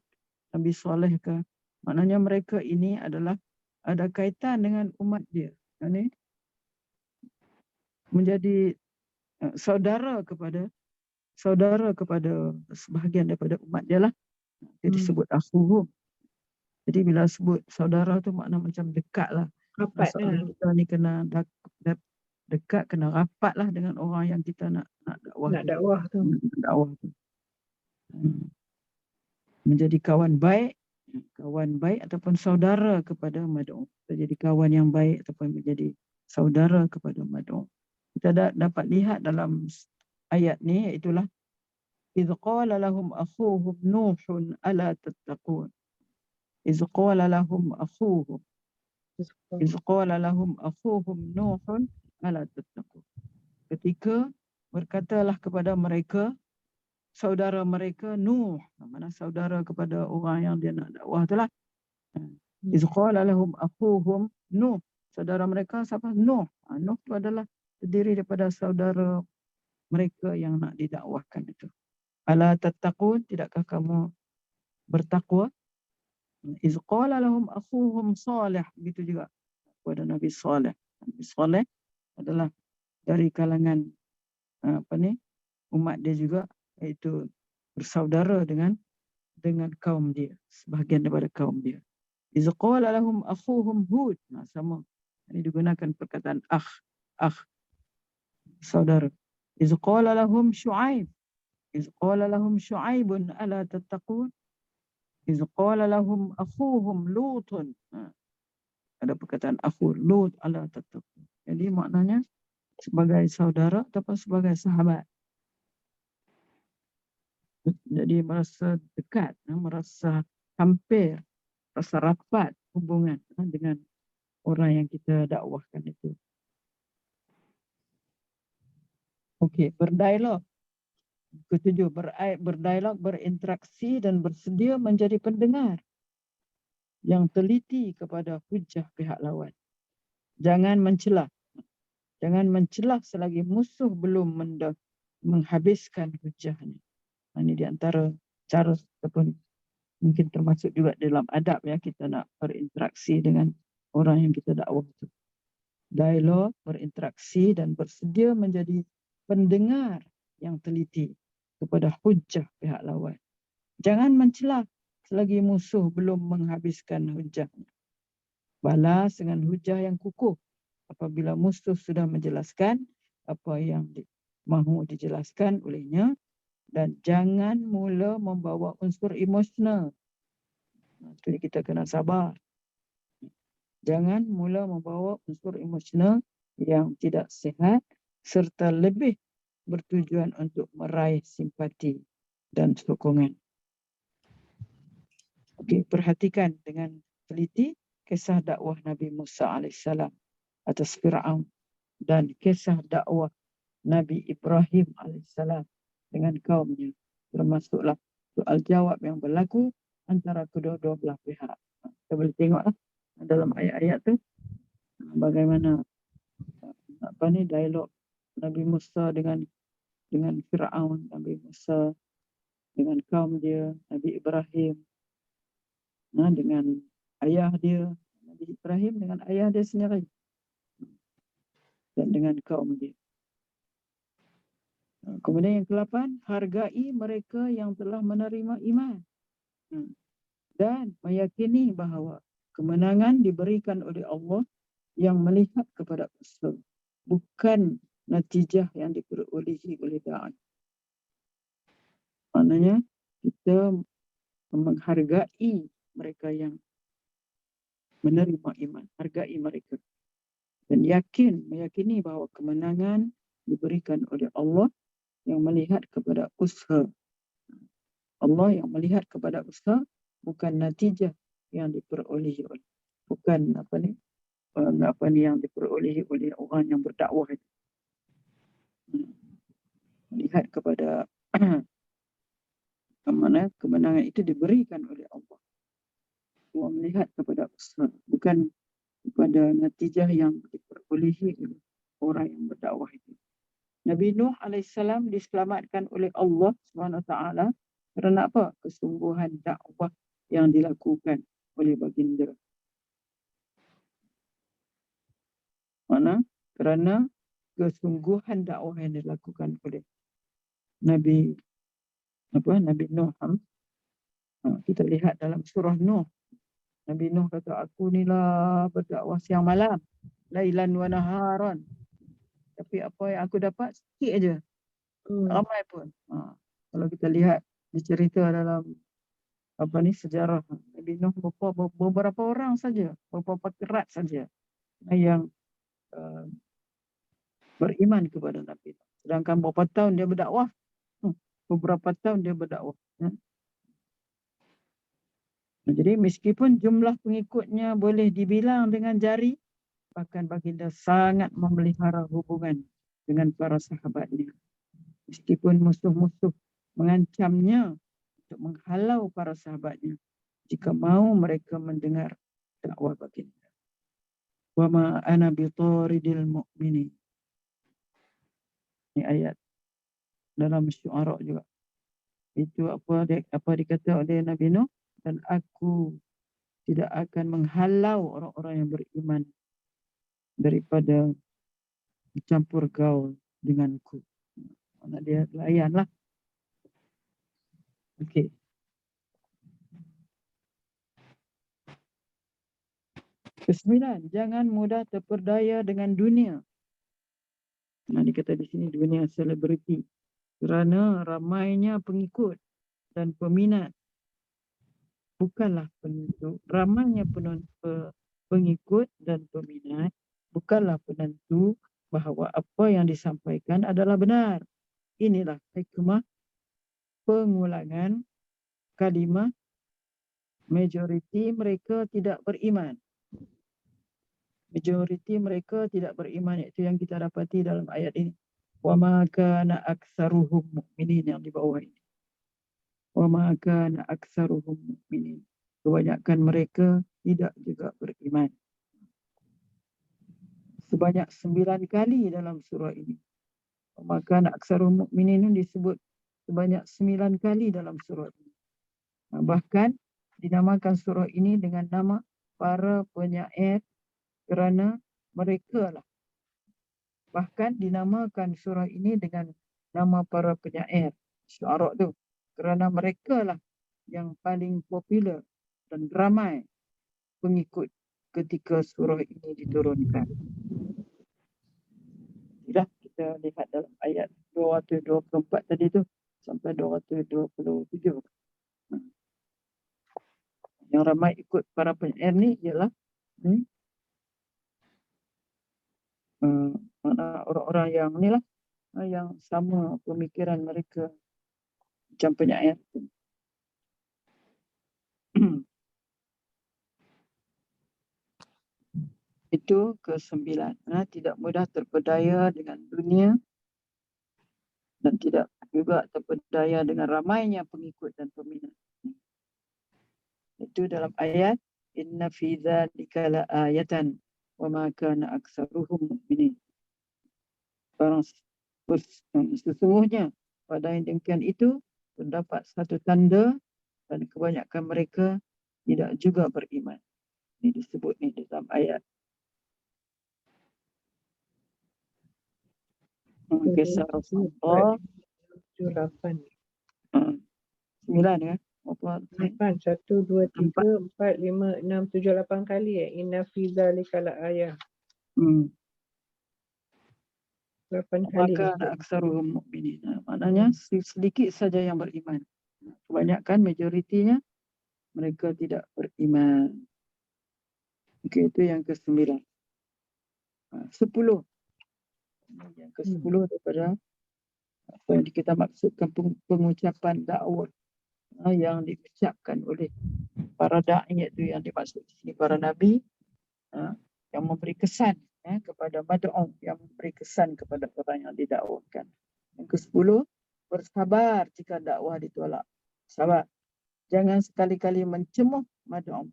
A: Nabi Saleh ke, maknanya mereka ini adalah ada kaitan dengan umat dia. Yani menjadi saudara kepada sebahagian daripada umat dia lah. Dia disebut akhuhum. Jadi bila sebut saudara tu makna macam dekat lah.
B: Rapat lah.
A: Kita ni kena dekat, kena rapat lah dengan orang yang kita nak dakwah.
B: Nak dakwah tu.
A: Menjadi kawan baik ataupun saudara kepada Mad'un. atau jadi kawan yang baik ataupun menjadi saudara kepada mad'u. Kita dapat lihat dalam ayat ni, iaitulah إذ قال لهم أخوهم نوح ألا تتقون إذ قال لهم أخوهم إذ قال لهم أخوهم نوح ألا تتقون. Ketika berkatalah kepada mereka saudara mereka Nuh, mana saudara kepada orang yang dia nak dakwah itulah. إذ قال لهم أخوهم Nuh, saudara mereka siapa? Nuh. Nuh itu adalah terdiri daripada saudara mereka yang nak didakwahkan itu. Ala tattaqun, tidakkah kamu bertakwa? Iz qala lahum akhuhum Salih, begitu juga kepada Nabi Saleh. Nabi Saleh adalah dari kalangan umat dia juga, iaitu bersaudara dengan kaum dia, sebahagian daripada kaum dia. Iz qala lahum akhuhum Hud, sama. Ini digunakan perkataan akh, saudara. Iz qala lahum Shu'aib, إذ قال لهم شعيب ألا تتقون إذ قال لهم أخوهم لوط. Ada perkataan akhu Lut ألا تتقون. Jadi maknanya sebagai saudara ataupun sebagai sahabat. Jadi merasa dekat, merasa hampir, rasa rapat hubungan dengan orang yang kita dakwahkan itu. Okey, berdialog. Ketujuh, berdialog, berinteraksi dan bersedia menjadi pendengar yang teliti kepada hujah pihak lawan. Jangan mencelah. Jangan mencelah selagi musuh belum menghabiskan hujahnya. Ini di antara cara ataupun mungkin termasuk juga dalam adab ya, kita nak berinteraksi dengan orang yang kita dakwah itu. Dialog, berinteraksi dan bersedia menjadi pendengar yang teliti kepada hujah pihak lawan. Jangan mencelah selagi musuh belum menghabiskan hujahnya. Balas dengan hujah yang kukuh apabila musuh sudah menjelaskan apa yang mahu dijelaskan olehnya, dan jangan mula membawa unsur emosional. Jadi kita kena sabar. Jangan mula membawa unsur emosional yang tidak sihat serta lebih bertujuan untuk meraih simpati dan sokongan. Okey, perhatikan dengan teliti kisah dakwah Nabi Musa AS atas Fir'aun dan kisah dakwah Nabi Ibrahim AS dengan kaumnya, termasuklah soal jawab yang berlaku antara kedua-dua belah pihak. Kita boleh tengoklah dalam ayat-ayat tu bagaimana dialog Nabi Musa dengan Fir'aun, Nabi Musa dengan kaum dia, Nabi Ibrahim dengan ayah dia, Nabi Ibrahim dengan ayah dia sendiri dan dengan kaum dia. Kemudian yang ke-8, hargai mereka yang telah menerima iman dan meyakini bahawa kemenangan diberikan oleh Allah yang melihat kepada usaha, bukan natijah yang diperolehi oleh da'i. Maknanya kita menghargai mereka yang menerima iman, hargai mereka dan meyakini bahawa kemenangan diberikan oleh Allah yang melihat kepada usaha. Allah yang melihat kepada usaha, bukan natijah yang diperolehi oleh, bukan yang diperolehi oleh orang yang berdakwah itu. Melihat kepada mana kemenangan itu diberikan oleh Allah. Allah melihat kepada usaha, bukan kepada natijah yang diperolehi oleh orang yang berdakwah itu. Nabi Nuh AS diselamatkan oleh Allah SWT kerana apa? Kesungguhan dakwah yang dilakukan oleh baginda. Kerana kesungguhan dakwah yang dilakukan oleh Nabi Nuh. Kita lihat dalam surah Nuh. Nabi Nuh kata, aku ni lah berdakwah siang malam, lailan wa naharan. Tapi apa yang aku dapat sikit aja. Tak ramai pun. Kalau kita lihat dicerita dalam sejarah Nabi Nuh, beberapa orang saja, beberapa kerat saja yang beriman kepada Nabi Nuh. Sedangkan berapa tahun dia berdakwah? Beberapa tahun dia berdakwah. Jadi meskipun jumlah pengikutnya boleh dibilang dengan jari, bahkan baginda sangat memelihara hubungan dengan para sahabatnya. Meskipun musuh-musuh mengancamnya untuk menghalau para sahabatnya jika mau mereka mendengar dakwah baginda. Wa ma ana bitaridil mu'minin. Ini ayat dalam Syu'ara juga. Itu apa dikata oleh Nabi Nuh, dan aku tidak akan menghalau orang-orang yang beriman daripada bercampur gaul denganku. Mana dia layanlah. Okey. Kesembilan, jangan mudah terperdaya dengan dunia. Nah, dikata di sini dunia selebriti. Kerana ramainya pengikut dan peminat bukanlah penentu. Ramainya pengikut dan peminat bukanlah penentu bahawa apa yang disampaikan adalah benar. Inilah hikmah pengulangan kalimah majoriti mereka tidak beriman. Majoriti mereka tidak beriman, itu yang kita dapati dalam ayat ini. Wa ma kana aktsaruhum mu'minin, yang di bawah ini. Wa ma kana aktsaruhum mu'minin. Kebanyakan mereka tidak juga beriman. Sebanyak 9 kali dalam surah ini. Wa ma kana aktsaruhum mu'minin disebut sebanyak 9 kali dalam surah ini. Bahkan dinamakan surah ini dengan nama para penyair kerana mereka lah. Bahkan dinamakan surah ini dengan nama para penyair Syu'ara tu, kerana mereka lah yang paling popular dan ramai pengikut ketika surah ini diturunkan. Sudah kita lihat dalam ayat 224 tadi tu sampai 227. Yang ramai ikut para penyair ni ialah mana orang-orang yang ni lah, yang sama pemikiran mereka macam penyair. Itu ke-9. Tidak mudah terpedaya dengan dunia dan tidak juga terpedaya dengan ramainya pengikut dan peminat. Itu dalam ayat inna fi dzalika laayatan wa ma kana aktsaruhum mu'minin. Sesungguhnya pada yang demikian itu terdapat satu tanda dan kebanyakan mereka tidak juga beriman. Ini disebut ni dalam ayat. Kisah Rasulullah
B: 8.
A: 9 ya. Apa?
B: 8, 1, 2, 3, 4, 5, 6, 7, 8 kali ya. Inna fi dzalika laayah. 8 kali.
A: Maka aktsaruhum mu'minin. Maknanya sedikit saja yang beriman. Kebanyakan majoritinya mereka tidak beriman. Okey, itu yang ke-9. 10. Yang ke-10 daripada apa yang kita maksudkan pengucapan dakwah yang diucapkan oleh para da'i, itu yang dimaksud di sini para nabi yang memberi kesan kepada mad'u, yang memberi kesan kepada orang yang didakwakan. Yang ke-10, bersabar jika dakwah ditolak. Sabar. Jangan sekali-kali mencemuh mad'u.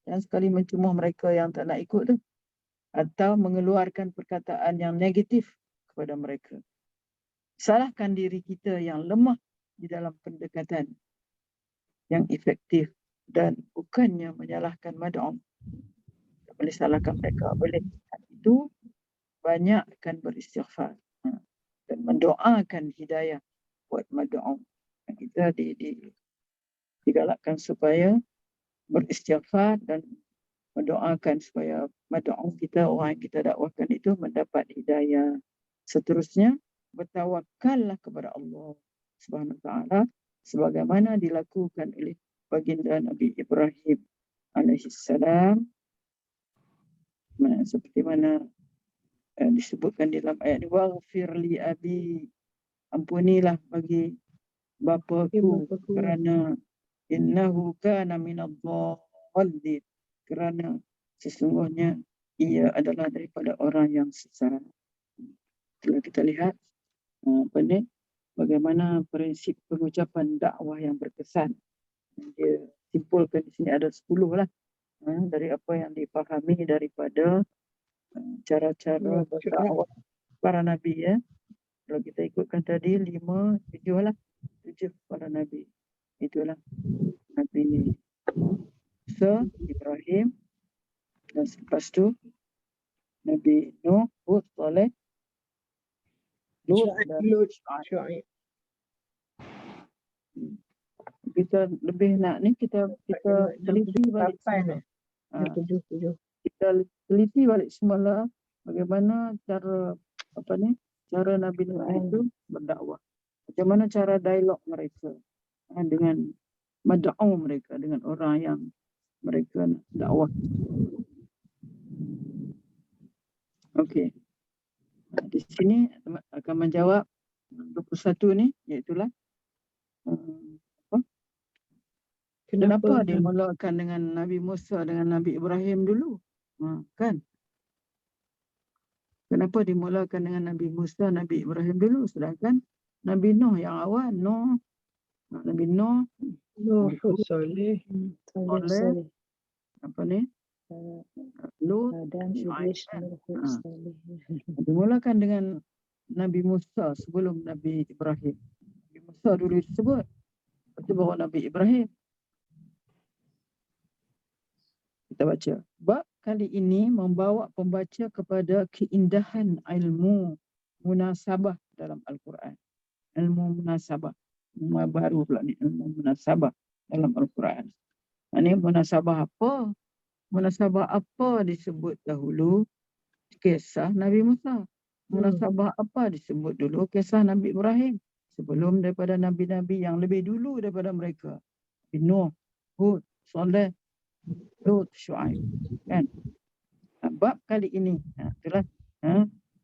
A: Jangan sekali mencemuh mereka yang tak nak ikut tu, atau mengeluarkan perkataan yang negatif kepada mereka. Salahkan diri kita yang lemah di dalam pendekatan yang efektif dan bukannya menyalahkan mad'u. Tak boleh salahkan mereka. Boleh. Itu banyakkan beristighfar dan mendoakan hidayah buat mad'u. Kita digalakkan supaya beristighfar dan mendoakan supaya mad'u kita, orang yang kita dakwahkan itu mendapat hidayah. Seterusnya, bertawakallah kepada Allah Subhanahu Wa Taala sebagaimana dilakukan oleh baginda Nabi Ibrahim alaihissalam, seperti mana disebutkan dalam ayat ini, waghfir li abi, ampunilah bagi bapaku
B: Bapaku.
A: kerana innahu kana minadh-dhallin, kerana sesungguhnya ia adalah daripada orang yang sesat. Kalau kita lihat bagaimana prinsip pengucapan dakwah yang berkesan. Dia simpulkan di sini ada 10 lah, dari apa yang dipahami daripada cara-cara berdakwah para nabi ya. Kalau kita ikutkan tadi 5, 7 lah, 7 para nabi. Itulah Nabi Musa, Ibrahim, dan selepas tu Nabi Nuh, Hud, Saleh, Lut dan Syuaib.
B: Syuaib.
A: Kita lebih nak ni kita teliti balik
B: Lapan,
A: semula.
B: tujuh.
A: Kita teliti balik semula bagaimana cara cara Nabi Nuh itu berdakwah. Macam mana cara dialog mereka dengan mad'u mereka, dengan orang yang mereka nak dakwah. Okey. Di sini akan menjawab 21 ni, iaitulah kenapa dimulakan dengan Nabi Musa dengan Nabi Ibrahim dulu? Kan? Kenapa dimulakan dengan Nabi Musa, Nabi Ibrahim dulu, sedangkan Nabi Nuh yang awal, Nabi Nuh,
B: Saleh,
A: Lut dan Syuaib. Dimulakan dengan Nabi Musa sebelum Nabi Ibrahim. Nabi Musa dulu disebut, lepas tu baru Nabi Ibrahim. Kita baca. Bab kali ini membawa pembaca kepada keindahan ilmu munasabah dalam Al-Quran. Ilmu munasabah. Baru pula ni, ilmu munasabah dalam Al-Quran. Ini munasabah apa? Munasabah apa disebut dahulu? Kisah Nabi Musa. Munasabah apa disebut dulu? Kisah Nabi Ibrahim. Sebelum daripada Nabi-Nabi yang lebih dulu daripada mereka. Nabi Nuh, Hud, Saleh, Lut, Syuaib. Kan? Bab kali ini, itulah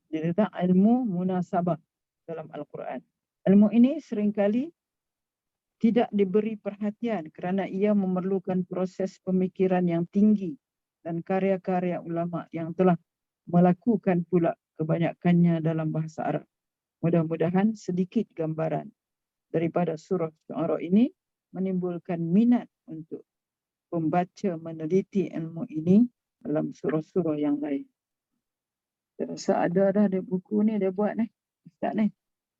A: dia tentang ilmu munasabah dalam Al-Quran. Ilmu ini seringkali tidak diberi perhatian kerana ia memerlukan proses pemikiran yang tinggi dan karya-karya ulama yang telah melakukan pula kebanyakannya dalam bahasa Arab. Mudah-mudahan sedikit gambaran daripada surah Syu'ara ini menimbulkan minat untuk pembaca meneliti ilmu ini dalam surah-surah yang lain. Saya rasa ada dah dia buku ni dia buat ni. Ustaz ni.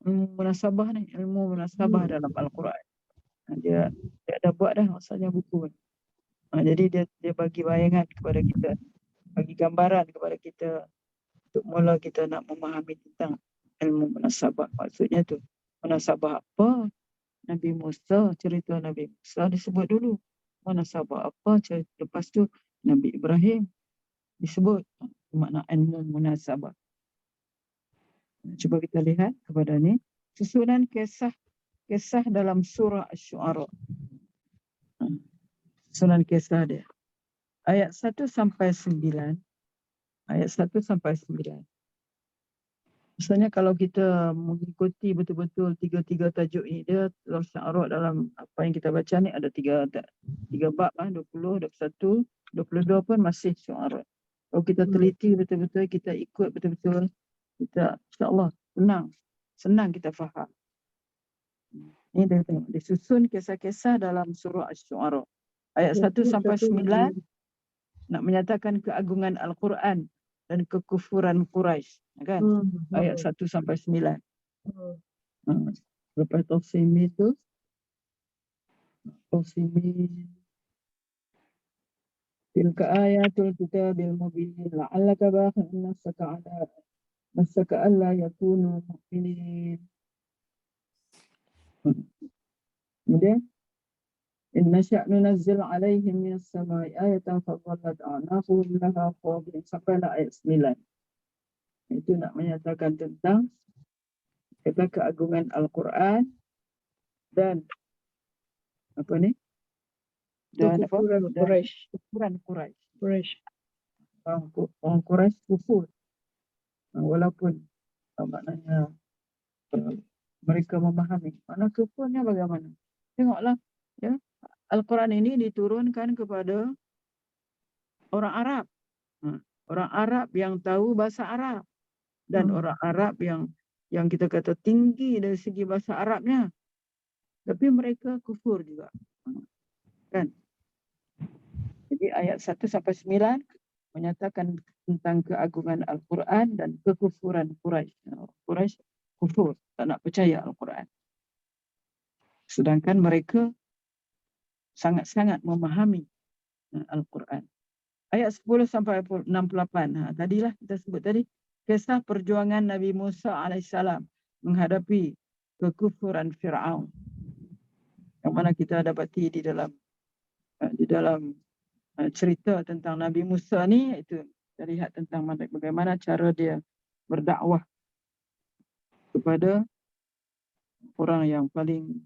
A: Ilmu munasabah ni. Ilmu munasabah dalam Al-Quran. Dia dah buat dah maksudnya buku ni. Jadi dia bagi bayangan kepada kita. Bagi gambaran kepada kita. Untuk mula kita nak memahami tentang ilmu munasabah. Maksudnya tu. Munasabah apa? Nabi Musa, cerita Nabi Musa disebut dulu. Munasabah apa? Lepas tu Nabi Ibrahim disebut. Makna ilmu munasabah. Cuba kita lihat kepada ni. Susunan kisah dalam surah Asy-Syu'ara. Susunan kisah dia. Ayat 1 sampai 9. Ayat 1 sampai 9. Misalnya kalau kita mengikuti betul-betul tiga tajuk ini, dia dalam Syu'ara, dalam apa yang kita baca ni ada tiga bab, 20, 21, 22 pun masih Syu'ara. Kalau kita teliti betul-betul, kita ikut betul-betul, kita insya-Allah senang kita faham. Ini dia tengok, disusun kisah-kisah dalam surah Asy-Syu'ara. Ayat 1 sampai 9 nak menyatakan keagungan Al-Quran dan kekufuran Quraisy, kan? Ayat 1 sampai 9. Lepas tafsimi tu, tilka ayatul kitabil mubin la'allaka bakhun nafsaka alla yakunu mu'minin. Kemudian inna sya'nu nazzil alaihim minas sama'i ayatan fadhallat a'naquhum laha khadi'in, sampai ayat 9. Itu nak menyatakan tentang keagungan Al-Quran dan dan apa?
B: Kekufuran
A: Dan
B: Quraisy.
A: kufuran Quraisy.
B: Quraisy.
A: Orang Quraisy kufur. Walaupun maknanya mereka memahami. Makna kufurnya bagaimana? Tengoklah, ya, Al-Quran ini diturunkan kepada orang Arab. Orang Arab yang tahu bahasa Arab. Dan orang Arab yang kita kata tinggi dari segi bahasa Arabnya. Tapi mereka kufur juga. Kan? Jadi ayat 1 sampai 9 menyatakan tentang keagungan Al-Quran dan kekufuran Quraisy. Quraisy kufur, tak nak percaya Al-Quran. Sedangkan mereka sangat-sangat memahami Al-Quran. Ayat 10 sampai 68. Tadilah kita sebut tadi. Kisah perjuangan Nabi Musa AS menghadapi kekufuran Fir'aun. Yang mana kita dapati di dalam cerita tentang Nabi Musa ni, itu kita lihat tentang bagaimana cara dia berdakwah kepada orang yang paling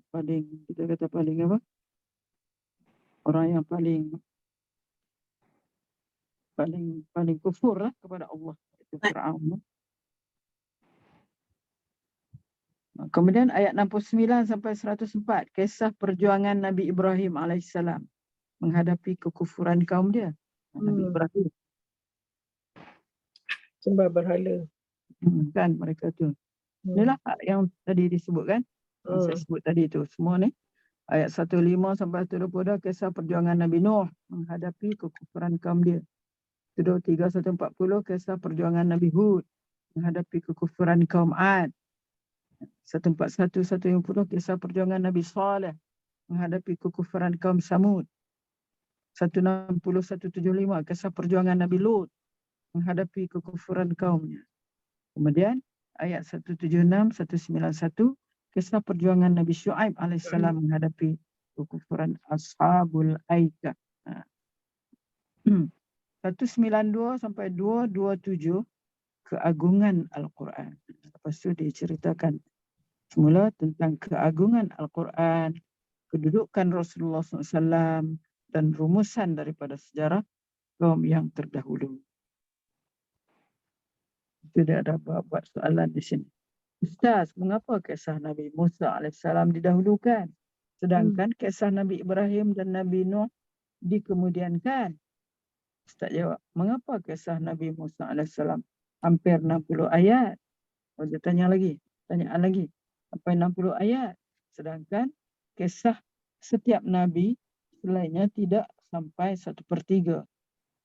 A: kita kata paling apa? Orang yang paling kufur lah kepada Allah, itu Fir'aun. Kemudian ayat 69 sampai 104, kisah perjuangan Nabi Ibrahim alaihissalam menghadapi kekufuran kaum dia. Nabi Ibrahim.
B: Sembah berhala.
A: Kan mereka tu. Inilah yang tadi disebutkan. Yang saya sebut tadi tu. Semua ni. Ayat 15 sampai 120 kisah perjuangan Nabi Nuh menghadapi kekufuran kaum dia. 123 140 kisah perjuangan Nabi Hud menghadapi kekufuran kaum Ad. 141 150 kisah perjuangan Nabi Saleh menghadapi kekufuran kaum Samud. 160 175 kisah perjuangan Nabi Lut menghadapi kekufuran kaumnya. Kemudian ayat 176 191 kisah perjuangan Nabi Syuaib alaihissalam menghadapi kekufuran Ashabul Aikah. 192 sampai 227 keagungan Al-Quran. Lepas tu diceritakan semula tentang keagungan Al-Quran, kedudukan Rasulullah SAW dan rumusan daripada sejarah kaum yang terdahulu. Itu dia ada buat soalan di sini. Ustaz, mengapa kisah Nabi Musa AS didahulukan? Sedangkan kisah Nabi Ibrahim dan Nabi Nuh dikemudiankan. Ustaz jawab, mengapa kisah Nabi Musa AS hampir 60 ayat? Dia tanyaan lagi. Sampai 60 ayat. Sedangkan kisah setiap Nabi selainnya tidak sampai 1/3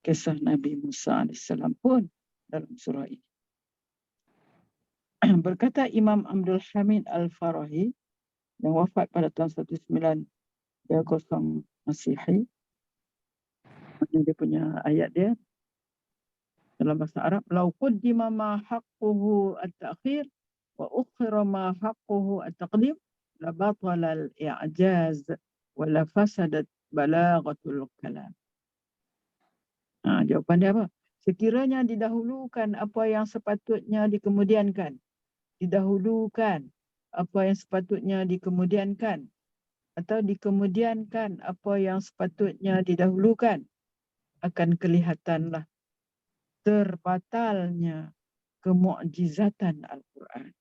A: kisah Nabi Musa AS pun dalam surah ini. Berkata Imam Abdul Hamid Al-Farahi yang wafat pada tahun 1930 Masihi. Dia punya ayat dia dalam bahasa Arab, "Lau quddima ma haqquhu at-ta'khir wa ukhira ma haqquhu at-taqdim la batala al-i'jaz wa la fasadat balaghatul kalam." Jawapan dia apa? Sekiranya didahulukan apa yang sepatutnya dikemudiankan, apa yang sepatutnya dikemudiankan, atau dikemudiankan apa yang sepatutnya didahulukan, akan kelihatanlah terbatalnya kemukjizatan Al-Quran.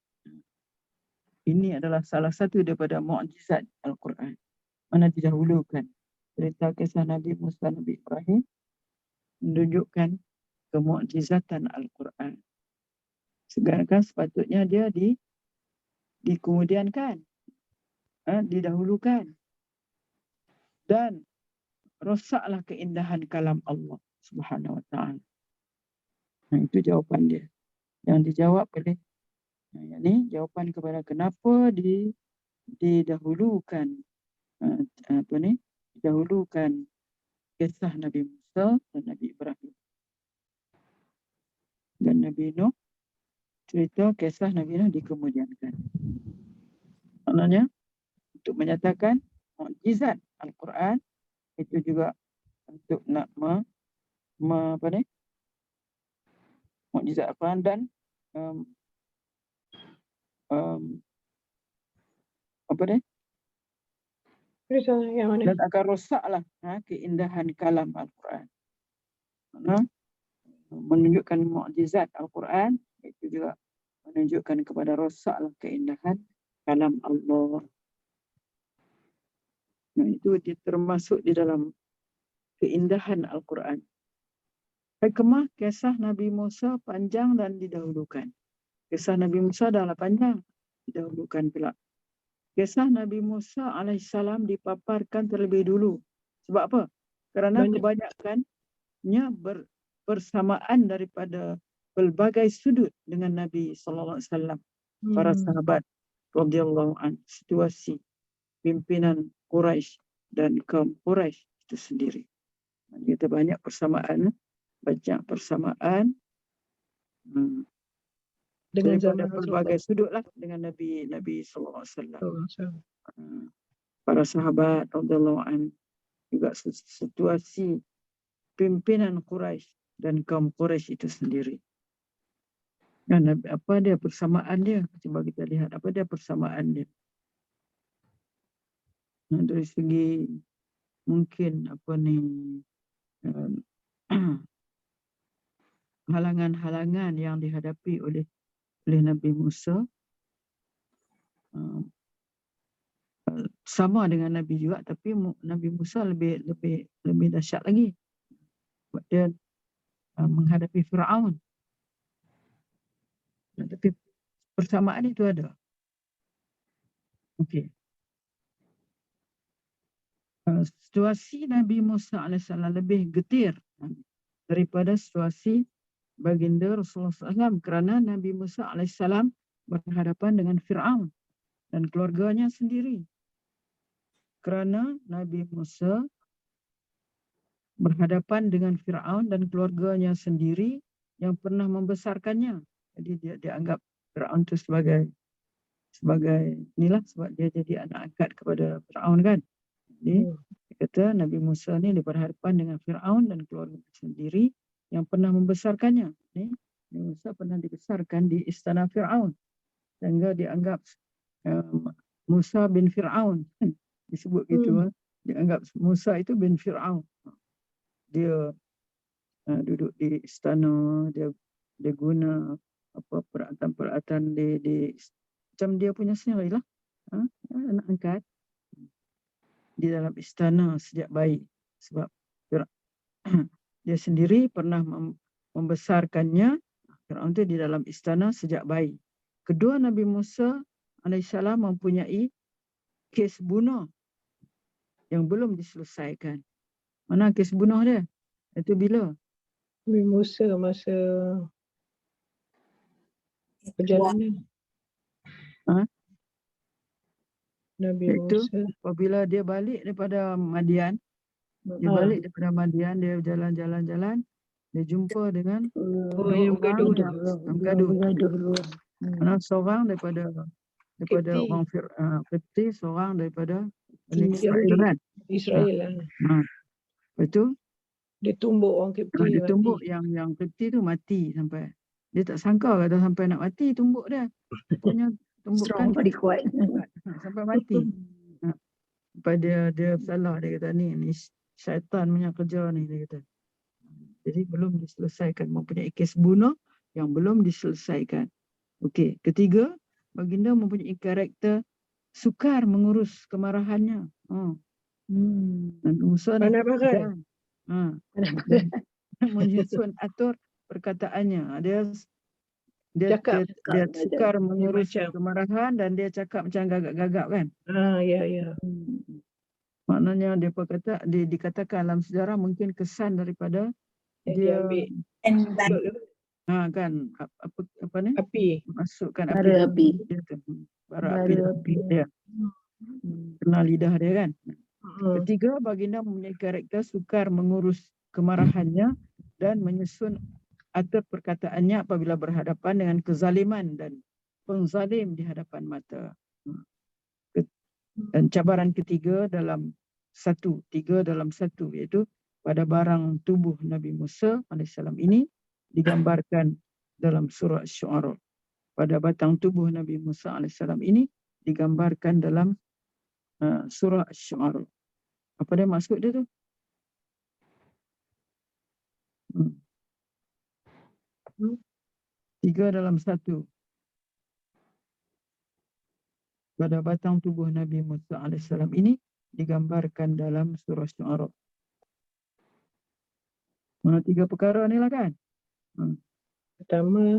A: Ini adalah salah satu daripada mukjizat Al-Quran. Mana didahulukan cerita kisah Nabi Musa, Nabi Ibrahim menunjukkan kemukjizatan Al-Quran. Sedangkan sepatutnya dia dikemudiankan, didahulukan. Dan rosaklah keindahan kalam Allah Subhanahu Wa Taala. Itu jawapan dia. Yang dijawab oleh ini jawapan kepada kenapa didahulukan didahulukan kisah Nabi Musa dan Nabi Ibrahim. Dan Nabi Nuh, cerita kisah Nabi Nuh dikemudiankan. Maknanya untuk menyatakan mukjizat Al-Quran, itu juga untuk nak mukjizat Al-Quran dan
B: Ustazah, yang mana?
A: dan akan rosaklah keindahan kalam Al-Quran. Menunjukkan mukjizat Al-Quran, itu juga menunjukkan kepada rosaklah keindahan kalam Allah. Nah, itu termasuk di dalam keindahan Al-Quran. Hikmah kisah Nabi Musa panjang dan didahulukan. Kisah Nabi Musa adalah panjang, didahulukan pula. Kisah Nabi Musa alaihissalam dipaparkan terlebih dulu. Sebab apa? Kerana
B: Banyak.
A: kebanyakannya bersamaan daripada pelbagai sudut dengan Nabi SAW. Para sahabat radhiyallahu anhu, situasi pimpinan Quraisy dan kaum Quraisy itu sendiri. Kita banyak persamaan
B: Dengan
A: daripada
B: zaman
A: pelbagai sudut lah dengan Nabi SAW.
B: Rasulullah.
A: Para sahabat radhiyallahu anhu, juga situasi pimpinan Quraisy dan kaum Quraisy itu sendiri. Dan apa dia persamaan dia? Cuba kita lihat apa dia persamaan dia. Dari segi mungkin halangan-halangan yang dihadapi oleh Nabi Musa sama dengan Nabi juga, tapi Nabi Musa lebih dahsyat lagi. Sebab dia menghadapi Firaun. Tapi persamaan itu ada. Okey. Situasi Nabi Musa AS lebih getir daripada situasi baginda Rasulullah SAW, kerana Nabi Musa AS berhadapan dengan Firaun dan keluarganya sendiri. Kerana Nabi Musa berhadapan dengan Firaun dan keluarganya sendiri yang pernah membesarkannya. Jadi dia anggap Firaun itu sebagai inilah sebab dia jadi anak angkat kepada Firaun kan. Jadi dia kata Nabi Musa ni dia berhadapan dengan Firaun dan keluarga sendiri yang pernah membesarkannya. Nabi Musa pernah dibesarkan di istana Firaun sehingga dianggap Musa bin Firaun. Disebut gitu. Dianggap Musa itu bin Firaun. Dia duduk di istana, dia guna peralatan di macam dia punya sendiri lah. Anak angkat di dalam istana sejak bayi. Sebab dia sendiri pernah membesarkannya, Firaun itu di dalam istana sejak bayi. Kedua, Nabi Musa alaihissalam mempunyai kes bunuh yang belum diselesaikan. Mana kes bunuh dia? Itu bila?
B: Nabi Musa masa perjalanan. Nabi
A: Itu
B: Musa.
A: apabila dia balik daripada Madian, dia jalan-jalan, dia jumpa dengan
B: yang bergaduh.
C: Bergaduh.
A: seorang daripada
B: Kipti.
A: orang Kipti, seorang daripada
B: Yahudi.
A: Israel.
B: Israel lah.
A: Itu
B: Dia tumbuk orang Kipti.
A: dia tumbuk yang Kipti tu mati sampai. Dia tak sangka kata sampai nak mati tumbuk dia. Rupanya tumbukkan
C: Strong, very kuat.
A: sampai mati. Sampai dia salah, dia kata ni syaitan punya kerja ni, dia kata. Jadi belum diselesaikan, mempunyai kes bunuh yang belum diselesaikan. Okey, ketiga, baginda mempunyai karakter sukar mengurus kemarahannya. Dan Musa ni menyusun atur perkataannya. Dia sukar mengurus kemarahan dan dia cakap macam gagap-gagap kan.
B: Ya.
A: Maknanya dia dikatakan dalam sejarah mungkin kesan daripada dia kan apa ni?
B: Api.
A: Masukkan
C: Bara api.
A: Bara api dia. Kena lidah dia kan. Ketiga, baginda mempunyai karakter sukar mengurus kemarahannya dan menyusun atur perkataannya apabila berhadapan dengan kezaliman dan pengzalim di hadapan mata. Dan cabaran ketiga tiga dalam satu, iaitu pada barang tubuh Nabi Musa AS ini digambarkan dalam surah Syu'ara. Pada batang tubuh Nabi Musa AS ini digambarkan dalam surah Asy-Syu'ara. Apa dia maksud dia tu? Hmm.
B: Hmm.
A: 3 dalam 1. Pada batang tubuh Nabi Musa AS ini digambarkan dalam surah Asy-Syu'ara. 3 perkara ni lah kan?
B: Pertama,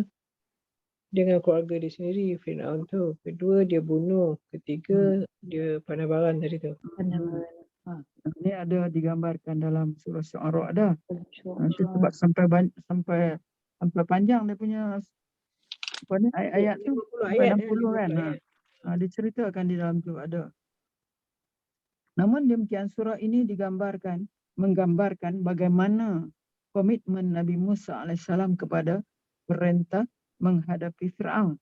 B: dengan keluarga dia sendiri, Fir'aun tu. Kedua, dia bunuh. Ketiga, dia pandai tadi tu.
A: Ini ada digambarkan dalam surah Asy-Syu'ara ada. Nanti sebab sampai panjang dia punya apa ni ayat-ayat tu
B: 50
A: sampai
B: ayat
A: 60 kan.
B: 50 ayat.
A: Diceritakan di dalam tu ada. Namun demikian surah ini menggambarkan bagaimana komitmen Nabi Musa AS kepada perintah menghadapi Fir'aun.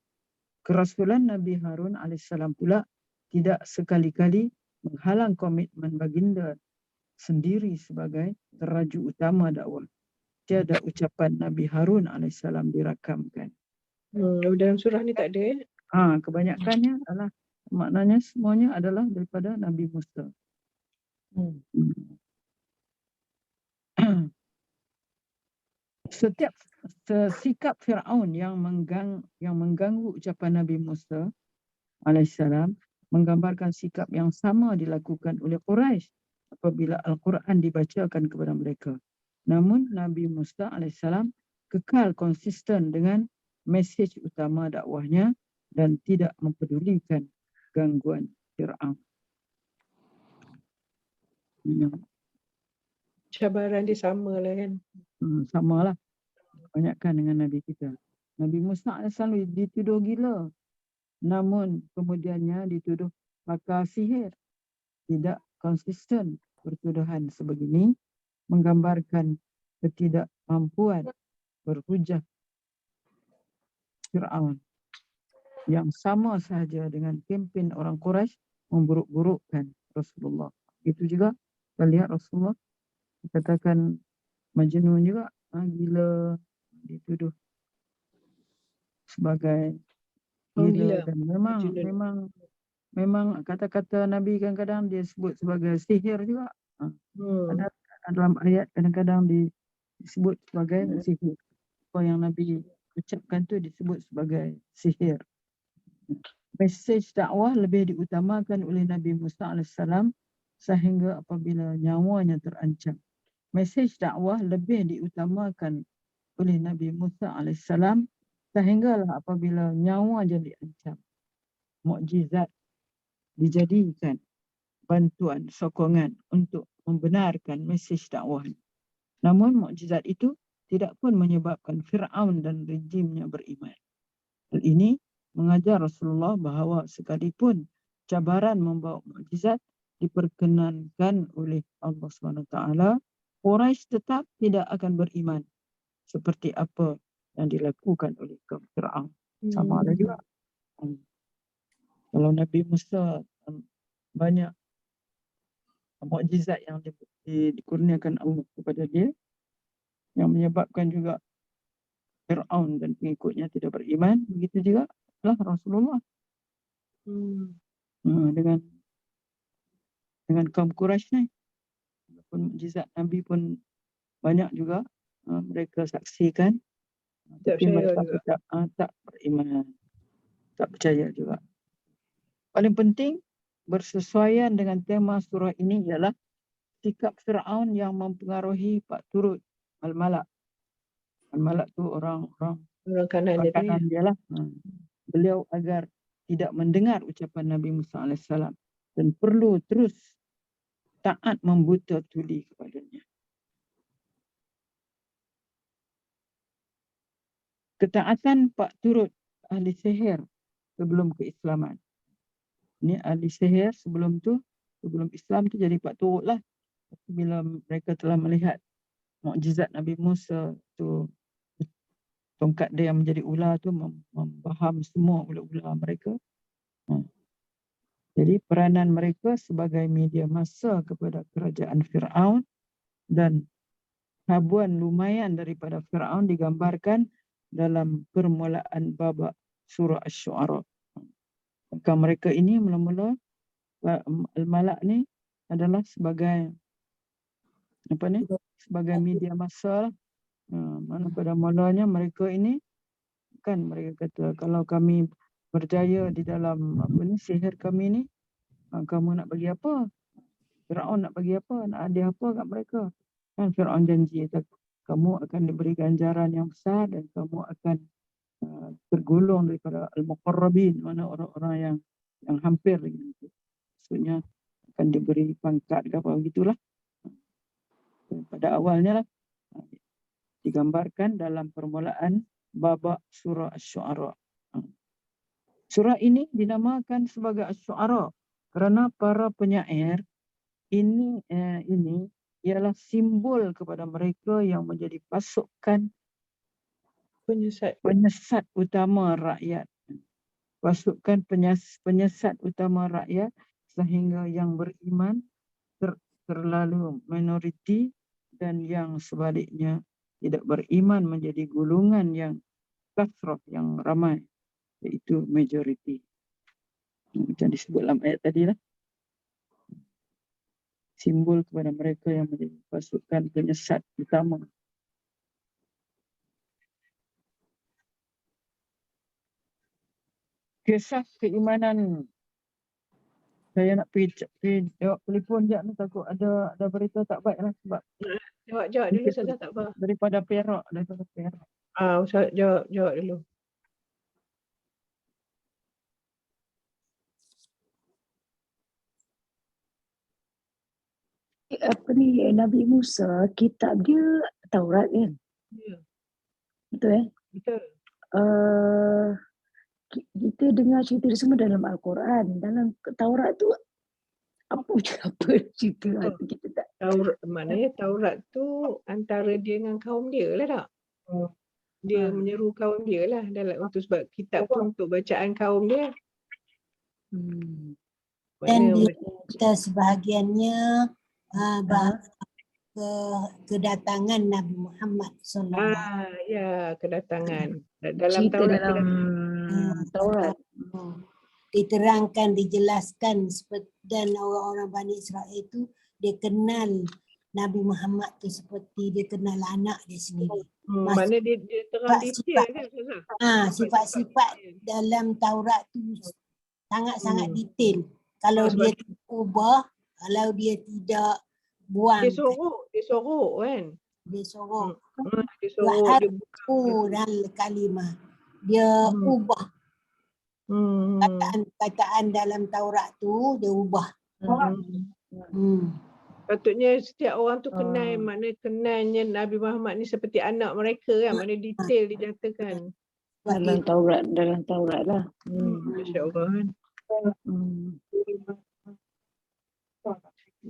A: Kerasulan Nabi Harun AS pula tidak sekali-kali menghalang komitmen baginda sendiri sebagai teraju utama dakwah. Tiada ucapan Nabi Harun AS dirakamkan.
B: Dalam surah ni tak ada.
A: Kebanyakannya adalah maknanya semuanya adalah daripada Nabi Musa. Setiap sikap Fir'aun yang mengganggu ucapan Nabi Musa alaihissalam menggambarkan sikap yang sama dilakukan oleh Quraisy apabila Al-Quran dibacakan kepada mereka. Namun Nabi Musa alaihissalam kekal konsisten dengan mesej utama dakwahnya dan tidak mempedulikan gangguan Fir'aun.
B: Cabaran dia sama lah kan.
A: Samalah banyakkan dengan Nabi kita. Nabi Musa AS dituduh gila. Namun kemudiannya dituduh pakar sihir. Tidak konsisten pertuduhan sebegini menggambarkan ketidakmampuan berhujah Fir'aun yang sama sahaja dengan kempen orang Quraisy memburuk-burukkan Rasulullah. Itu juga kita lihat Rasulullah dikatakan majnun juga, gila, dituduh sebagai gila dan memang kata-kata Nabi kadang-kadang dia sebut sebagai sihir juga. Ada dalam ayat kadang-kadang disebut sebagai sihir. Apa yang Nabi ucapkan tu disebut sebagai sihir. Mesej dakwah lebih diutamakan oleh Nabi Musa AS sehingga apabila nyawanya terancam. Mesej dakwah lebih diutamakan oleh Nabi Musa AS sehinggalah apabila nyawanya diancam. Mukjizat dijadikan bantuan, sokongan untuk membenarkan mesej dakwah. Namun mukjizat itu tidak pun menyebabkan Fir'aun dan rejimnya beriman. Hal ini mengajar Rasulullah bahawa sekalipun cabaran membawa mukjizat diperkenankan oleh Allah SWT, Quraisy tetap tidak akan beriman seperti apa yang dilakukan oleh kaum Fir'aun. Sama ada juga. Kalau Nabi Musa banyak mukjizat yang dikurniakan Allah kepada dia yang menyebabkan juga Fir'aun dan pengikutnya tidak beriman, begitu juga lah Rasulullah. Dengan kaum Quraisy ni, walaupun mukjizat Nabi pun banyak juga mereka saksikan, tapi mereka tak beriman, tak percaya juga. Paling penting bersesuaian dengan tema surah ini ialah sikap Fir'aun yang mempengaruhi Pak Turut Al-Malak. Al-Malak tu orang
B: kanan
A: dia lah. Beliau agar tidak mendengar ucapan Nabi Musa AS dan perlu terus taat membuta tuli kepadanya. Ketaatan Pak Turut ahli sihir sebelum keislaman. Ini ahli sihir sebelum Islam tu jadi Pak Turut lah. Bila mereka telah melihat mukjizat Nabi Musa tu, tongkat dia yang menjadi ular tu membaham semua ular-ular mereka. Jadi peranan mereka sebagai media massa kepada kerajaan Fir'aun dan habuan lumayan daripada Fir'aun digambarkan dalam permulaan babak surah Asy-Syu'ara. Maka mereka ini mula-mula Al-Malak ni adalah sebagai sebagai media massa lah. Mana pada mulanya mereka ini kan mereka kata kalau kami berjaya di dalam sihir kami ni, kamu nak bagi apa? Firaun nak bagi apa? Nak hadiah apa kat mereka? Kan Firaun janji kamu akan diberi ganjaran yang besar dan kamu akan tergolong daripada al-muqarrabin, mana orang-orang yang hampir lagi nanti. Maksudnya akan diberi pangkat ke apa begitulah. Pada awalnya lah digambarkan dalam permulaan babak surah Asy-Syu'ara. Surah ini dinamakan sebagai Asy-Syu'ara kerana para penyair ini ialah simbol kepada mereka yang menjadi pasukan penyesat utama rakyat. Pasukan penyesat utama rakyat sehingga yang beriman terlalu minoriti dan yang sebaliknya tidak beriman menjadi golongan yang kasrah, yang ramai, iaitu majoriti. Macam disebut dalam ayat tadi lah. Simbol kepada mereka yang menjadi pasukan penyesat utama. Kisah keimanan. Saya nak pergi jawab telefon sekejap ni, takut ada berita tak baik lah sebab
B: Jawab dulu Ustazah, tak apa.
A: daripada Perak.
B: Ustaz jawab dulu.
C: Nabi Musa, kitab dia Taurat kan?
B: Ya,
C: Betul
B: betul.
C: Kita dengar cerita dia semua dalam Al-Quran. Dalam Taurat tu apa cerita hati kita tak.
B: Maknanya Taurat tu antara dia dengan kaum dia lah tak? Dia menyeru kaum dia lah untuk sebab kitab tu untuk bacaan kaum dia.
D: Dan dia kita sebahagiannya kedatangan Nabi Muhammad SAW.
B: Ya, kedatangan. Dalam
C: cerita
B: Taurat
C: dalam Taurat.
D: Diterangkan, dijelaskan dan orang-orang Bani Israel itu dia kenal Nabi Muhammad tu seperti dia kenal anak dia sendiri.
B: Mana dia terang detail kan Ustazah?
D: Sifat-sifat dalam Taurat tu sangat-sangat detail. Kalau dia ubah, kalau dia tidak buang.
B: Dia sorok kan?
D: Dia sorok.
B: Dia sorok.
D: Dan kalimah. Dia ubah. Kataan dalam Taurat tu dia ubah.
B: Patutnya setiap orang tu kenal, maknanya kenalnya Nabi Muhammad ni seperti anak mereka kan, maknanya detail dinyatakan.
C: Dalam Taurat lah.
B: Masya Allah kan.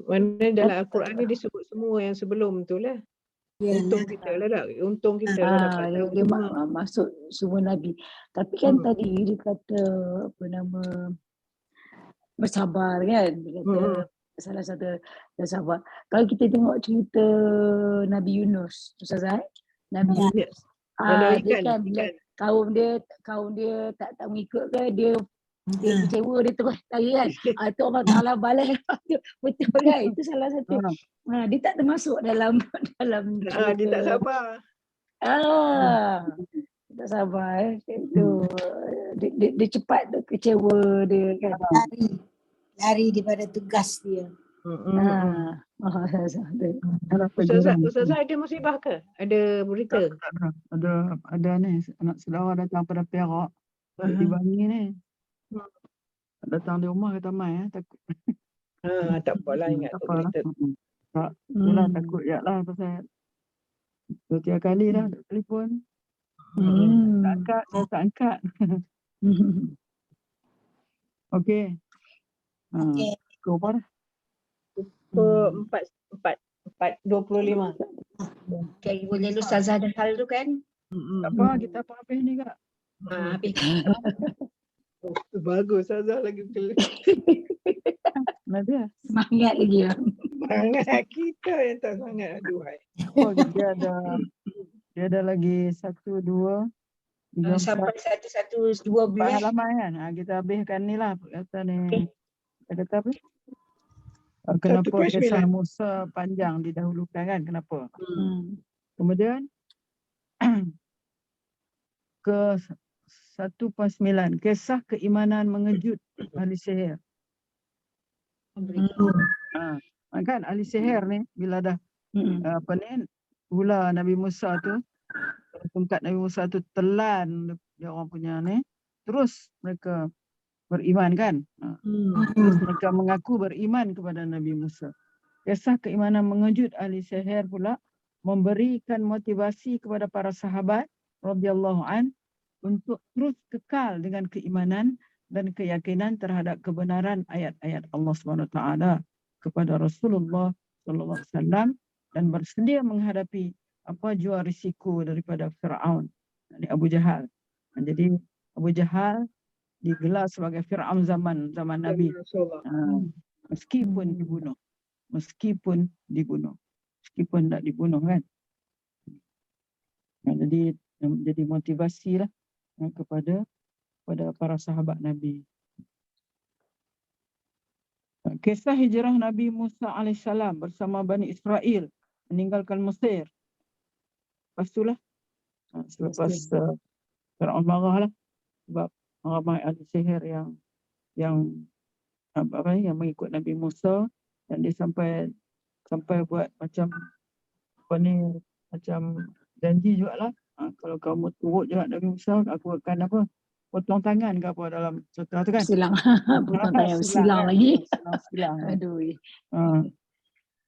B: Mana dalam Al-Quran ni disebut semua yang sebelum tu lah. Untung kita lah tak? Untung kita lah dapat tahu
C: dia
B: semua.
C: masuk semua Nabi. Tapi kan tadi dia kata bersabar kan. Dia kata salah satu bersabar. Kalau kita tengok cerita Nabi Yunus, Ustazah, Nabi Yunus. Dia kan bila kaum dia tak mengikut ke, dia kecewa, dia terus lari kan. Itu Allah Ta'ala balas. Betul kan? Itu salah satu. Dia tak termasuk dalam cerita.
B: Dia tak sabar.
C: Tak sabar. Itu dia cepat kecewa dia kan.
D: Lari daripada tugas dia.
B: Ustazah ada musibah ke? Ada berita?
A: Ada ni anak saudara datang pada Perak. Di Bangi ni. Datang di rumah kata mai takut.
B: Tak apalah, ingat tu berita.
A: Itulah takut je lah pasal 2-3 kali dah telefon. Tak angkat. Okey. Kau apa dah?
B: 4:25.
E: Okay, boleh lu Ustazah ada hal tu kan?
A: Tak apa, kita apa-apa ni kak.
E: Habis.
B: Bagus Ustazah lagi kali.
A: Nadia.
C: Semangat lagi ya.
B: Semangat kita yang tak sangat aduhai.
A: Oh, dia ada lagi 1, 2, 3, 4,
E: Sampai 112
A: halaman kan. Kita habiskan ni lah kata ni. Saya kata apa? Kenapa
B: Satu
A: kisah
B: 9.
A: Musa panjang didahulukan kan? Kenapa? Kemudian ke 1.9 kisah keimanan mengejut ahli sihir. Kan ahli sihir ni bila dah apa ni ular Nabi Musa tu, tongkat Nabi Musa tu telan dia orang punya ni, terus mereka beriman kan. Terus mereka mengaku beriman kepada Nabi Musa. Kisah keimanan mengejut ahli sihir pula memberikan motivasi kepada para sahabat radhiyallahu an untuk terus kekal dengan keimanan dan keyakinan terhadap kebenaran ayat-ayat Allah SWT kepada Rasulullah SAW dan bersedia menghadapi apa jua risiko daripada Fir'aun, ini Abu Jahal. Jadi Abu Jahal digelar sebagai Fir'aun zaman Nabi. Meskipun dibunuh. Meskipun tak dibunuh kan. Jadi motivasi lah kepada para sahabat Nabi. Kisah hijrah Nabi Musa AS bersama Bani Israel meninggalkan Mesir. Lepas itulah selepas Fir'aun marah lah sebab ramai ahli sihir yang mengikut Nabi Musa, dan dia sampai buat macam apa ni, macam janji jugalah, kalau kamu turut juga Nabi Musa, aku akan apa, potong tangan ke apa dalam surah tu kan.
C: Silang. Potong tangan silang lagi.
A: Silang.
C: Aduh.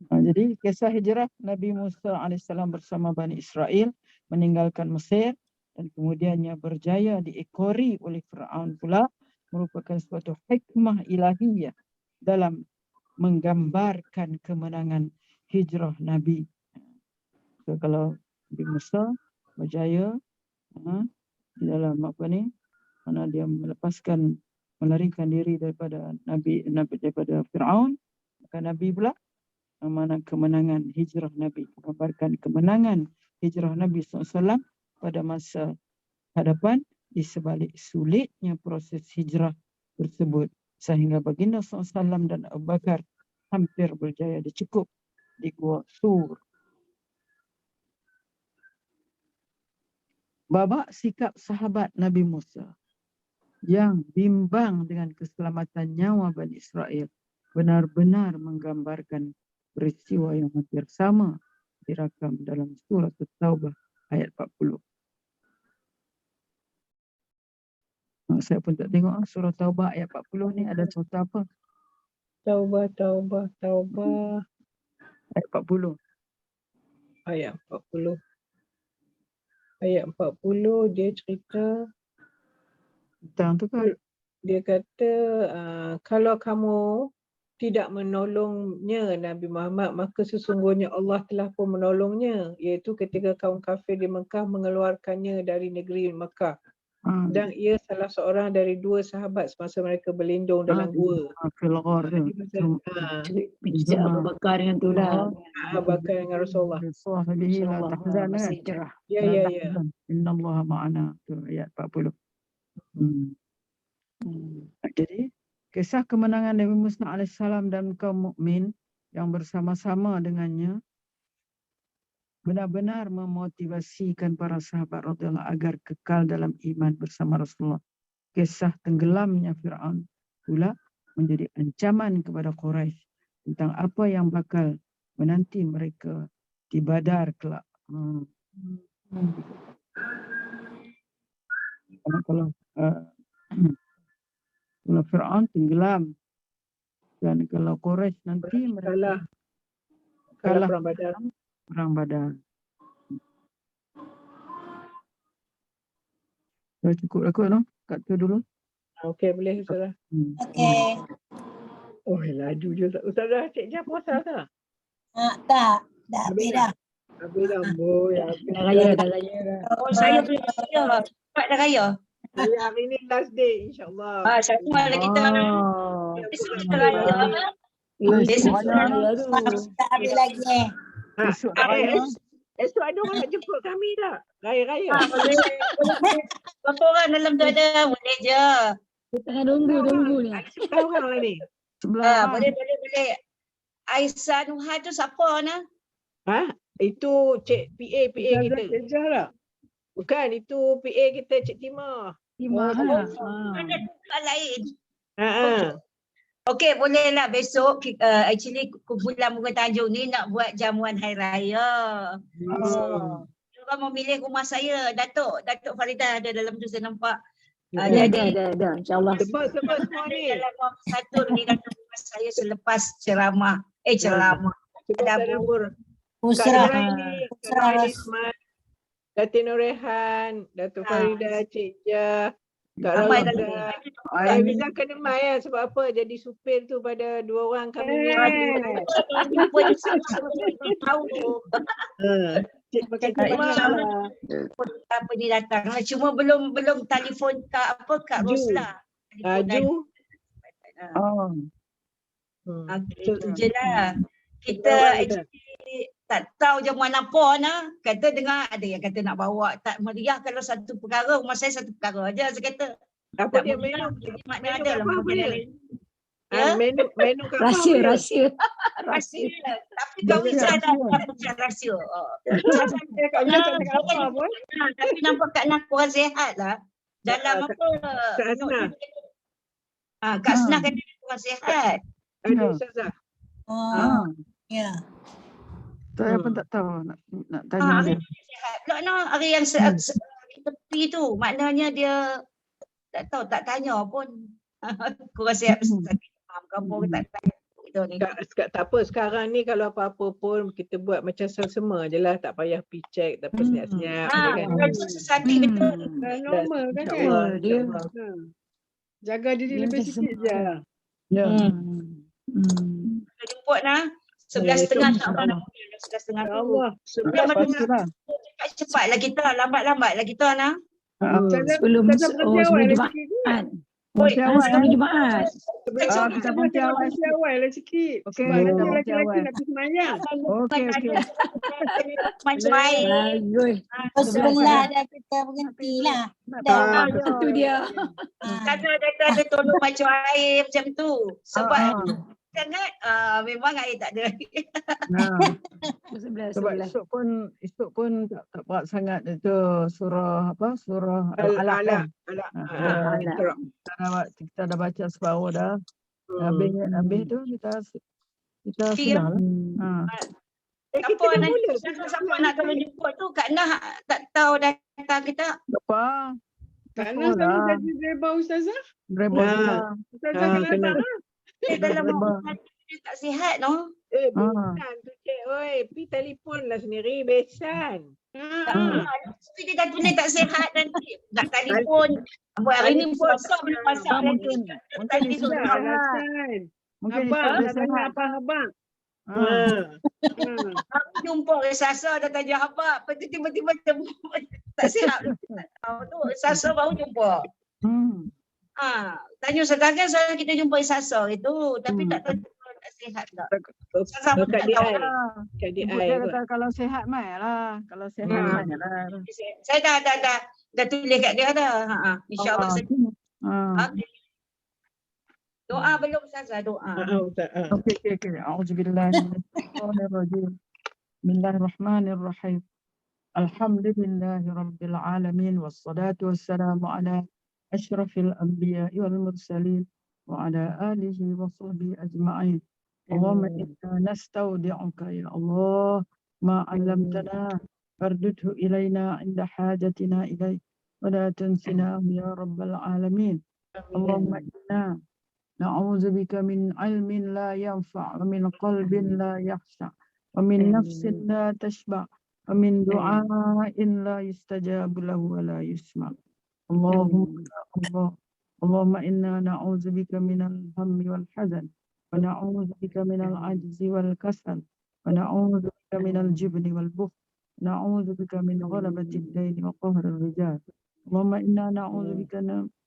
A: Jadi kisah hijrah Nabi Musa AS bersama Bani Israel meninggalkan Mesir dan kemudiannya berjaya diekori oleh Fir'aun pula merupakan suatu hikmah ilahiyah dalam menggambarkan kemenangan hijrah Nabi. So, kalau Nabi Musa berjaya di dalam apa ni, mana dia melarikan diri daripada daripada Fir'aun, maka Nabi pula mana kemenangan hijrah Nabi, menggambarkan kemenangan hijrah Nabi SAW pada masa hadapan di sebalik sulitnya proses hijrah tersebut, sehingga baginda SAW dan Abu Bakar hampir berjaya dicekup di Gua Sur. Babak sikap sahabat Nabi Musa yang bimbang dengan keselamatan nyawa Bani Israel benar-benar menggambarkan peristiwa yang hampir sama dirakam dalam surah At-Taubah ayat 40. Saya pun tak tengok surah Taubah ayat 40 ni ada cerita apa?
B: Taubah.
A: Ayat 40.
B: Ayat 40. Ayat 40 dia cerita
A: Tentang tu kan?
B: Dia kata kalau kamu tidak menolongnya Nabi Muhammad, maka sesungguhnya Allah telah pun menolongnya, iaitu ketika kaum kafir di Mekah mengeluarkannya dari negeri Mekah. Dan ia salah seorang dari dua sahabat semasa mereka berlindung dalam gua.
A: Filghar tu.
C: Bijak Abu Bakar dengan tu lah.
B: Abu Bakar dengan Rasulullah.
A: Sahabihi la tahzan kan?
C: Hijrah.
B: Ya.
A: Innallaha ma'ana. Tu ayat 40. Jadi kisah kemenangan Nabi Musa AS dan kaum mukmin yang bersama-sama dengannya benar-benar memotivasikan para sahabat radhiyallahu agar kekal dalam iman bersama Rasulullah. Kisah tenggelamnya Fir'aun pula menjadi ancaman kepada Quraisy tentang apa yang bakal menanti mereka di Badar kelak. Kalau Fir'aun tenggelam dan kalau Quraisy nanti mereka kalah perang Badar. Dah cukup aku no? Kat tu dulu.
B: Okey, boleh Ustazah.
D: Okey.
B: Oh, laju je Ustazah. Cik Jah puasa tak?
D: Tak. Dah habis dah.
B: Habis dah. Boy,
C: Dah raya dah.
E: Oh, saya tu raya. Cepat dah raya.
B: hari ni last day insyaAllah.
E: Sama lah kita. Besok kita raya. Besok kita raya tu.
D: Tak habis lagi
A: Besok tak raya.
B: Esok ada orang nak jemput kami tak? Raya-raya.
E: Boleh. Berapa orang dalam tu ada? Boleh je.
C: Kita tengah tunggu ni.
B: Ada 10 orang lah ni.
A: Sebelah
E: Boleh. Aisyah Nuha tu siapa Ana?
B: Itu Cik PA kita.
F: Kejah lah.
B: Bukan, itu PA kita Cik Timah.
C: Timah.
E: Ada tempat lain.
B: Ha.
E: Okey, bolehlah besok actually kumpulan Bunga Tanjung ni nak buat jamuan hari raya. Orang memilih rumah saya, Datuk Farida ada dalam tu saya nampak.
C: Ada. InsyaAllah.
B: Sebab semua ni.
E: Dalam satu ni datang rumah saya selepas ceramah. Ada
B: Musrah.
D: Musrah.
B: Kak Ismail, Datin Norehan, Datuk Farida, Cik Jah, Kak
E: Amai
B: Rauda. Aizah kena mai sebab apa? Jadi supir tu pada 2 orang kami ni.
E: Apa je sama-sama tahu.
B: Cik Pakai Timah.
E: Apa ni datang. Cuma belum telefon Kak Rosla.
B: Ju.
E: Itu je lah. Kita actually tak tahu jamuan apa Ana. Kata dengar ada yang kata nak bawa tak meriah kalau satu perkara. Rumah saya satu perkara aja. Saya kata
B: Apa
E: tak
B: dia
E: meriah.
B: menu?
E: Jadi makna
B: Menu
E: ada lah.
B: apa dia?
E: Ya?
B: Menu kat
C: Rahsia.
E: Rahsia. Tapi kau bisa dah macam rahsia. Tapi nampak Kak Nah kurang sihat lah. Dalam apa?
B: Kak Asnah.
E: Kak Asnah kata dia kurang sihat.
B: Ada Ustazah.
D: Ya.
A: Saya pun tak tahu nak tanya dia.
E: Sihat. Pula hari yang tepi tu maknanya dia tak tahu, tak tanya pun. Kurang sihat sakit demam ke apa tak tanya.
B: Tak apa, sekarang ni kalau apa-apa pun kita buat macam selsema je lah, tak payah pergi check, tak payah senyap-senyap.
E: Sakit betul.
F: Normal kan?
C: InsyaAllah dia.
F: Jaga diri lebih sikit je.
A: Ya.
E: Kita jemput Nah. 11.30 tak apa nak mungkin. 11.30 tu.
F: Allah.
E: Cepatlah kita, lambat-lambatlah kita Nah.
C: Sebelum Jumaat. Sebelum Jumaat.
F: Kita berhenti awal lah sikit.
A: Okey,
F: Sebab nanti
A: kita berhenti
F: lelaki-lelaki
A: awal.
F: nak pergi semayang.
A: Okey.
E: Macam baik.
C: Bagus.
D: Sebelah dah kita berhentilah. Dah.
C: Itu dia.
E: Kata ada tolong macam air macam tu. Sebab sangat memang air tak ada.
A: Sebab esok pun tak berat sangat itu surah Al-Alaq kan. Kita dah baca separuh dah. Habis tu kita sudah lah.
E: Siapa nak tolong jemput tu Kak Nah tak tahu datang kita.
A: Apa?
F: Kerana saya jadi driver Ustazah.
A: Driver.
F: Ustazah kena datang.
E: Dalam dia tak sihat no.
B: Besan tu cik, oi, pergi telefon lah sendiri, besan.
E: Tapi dia dah tunai tak sihat nanti. Nak telefon. Hari ni puasa belum masak lagi.
A: Mungkin
F: Abang, nak tanya abang.
E: Aku jumpa Sasa dah tanya apa. Lepas tu tiba-tiba tak sihat. Tu Sasa baru jumpa. Tanya sekarang saya kita jumpa Sasa itu. Tapi tak tahu tak sihat tak. Sasa pun tak tahu.
B: Kat DI
A: kata kalau sihat mai lah. Kalau sihat mai lah.
E: Saya dah tulis kat dia dah. InsyaAllah saya. Doa belum Sasa doa.
A: Okey. Auzubillahi minasyaitonirrajim. Bismillahirrahmanirrahim. Alhamdulillahi rabbil alamin wassalatu wassalamu ala asyrafil anbiya'i wal mursalin wa ala alihi wa sahbihi ajma'in. Allahumma inna nastaudi'uka ya Allah ma 'allamtana fardudhu ilaina 'inda hajatina ilaik wa la tansinahu ya rabbal alamin. Allahumma inna na'udzubika min 'ilmin la yanfa' wa min qalbin la yakhsha' wa min nafsin la tashba' wa min du'ain la yustajabu lahu wa la yusma'. Allahumma ya Allah, Allahumma inna na'udzubika minal hammi wal hazan wa na'udzubika minal ajzi wal kasal wa na'udzubika minal jubni wal bukhl wa na'udzubika min ghalabatid daini wa qahrir rijal. Allahumma inna na'udzubika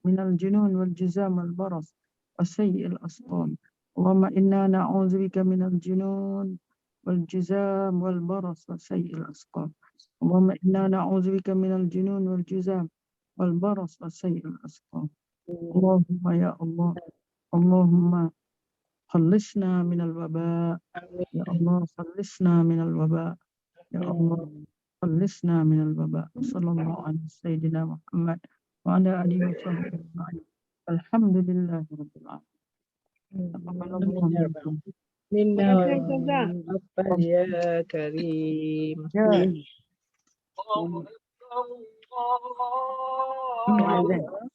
A: minal junun wal juzam wal baras wa sayyi'il asqam. Allahumma inna na'udzubika minal junun wal juzam wal baras wa sayyi'il asqam. Allahumma inna na'udzubika minal junun wal juzam والبرص وسيء الأسقام. اللهم يا الله اللهم خلصنا من الوباء يا الله، خلصنا من الوباء يا الله، خلصنا من الوباء. صلى الله على سيدنا محمد وعلى آله وصحبه أجمعين. الحمد لله رب العالمين. تقبل الله منكم.
B: Minna
F: Terima kasih Ustazah.
B: apa ya Karim.
A: Ya.
C: Azan.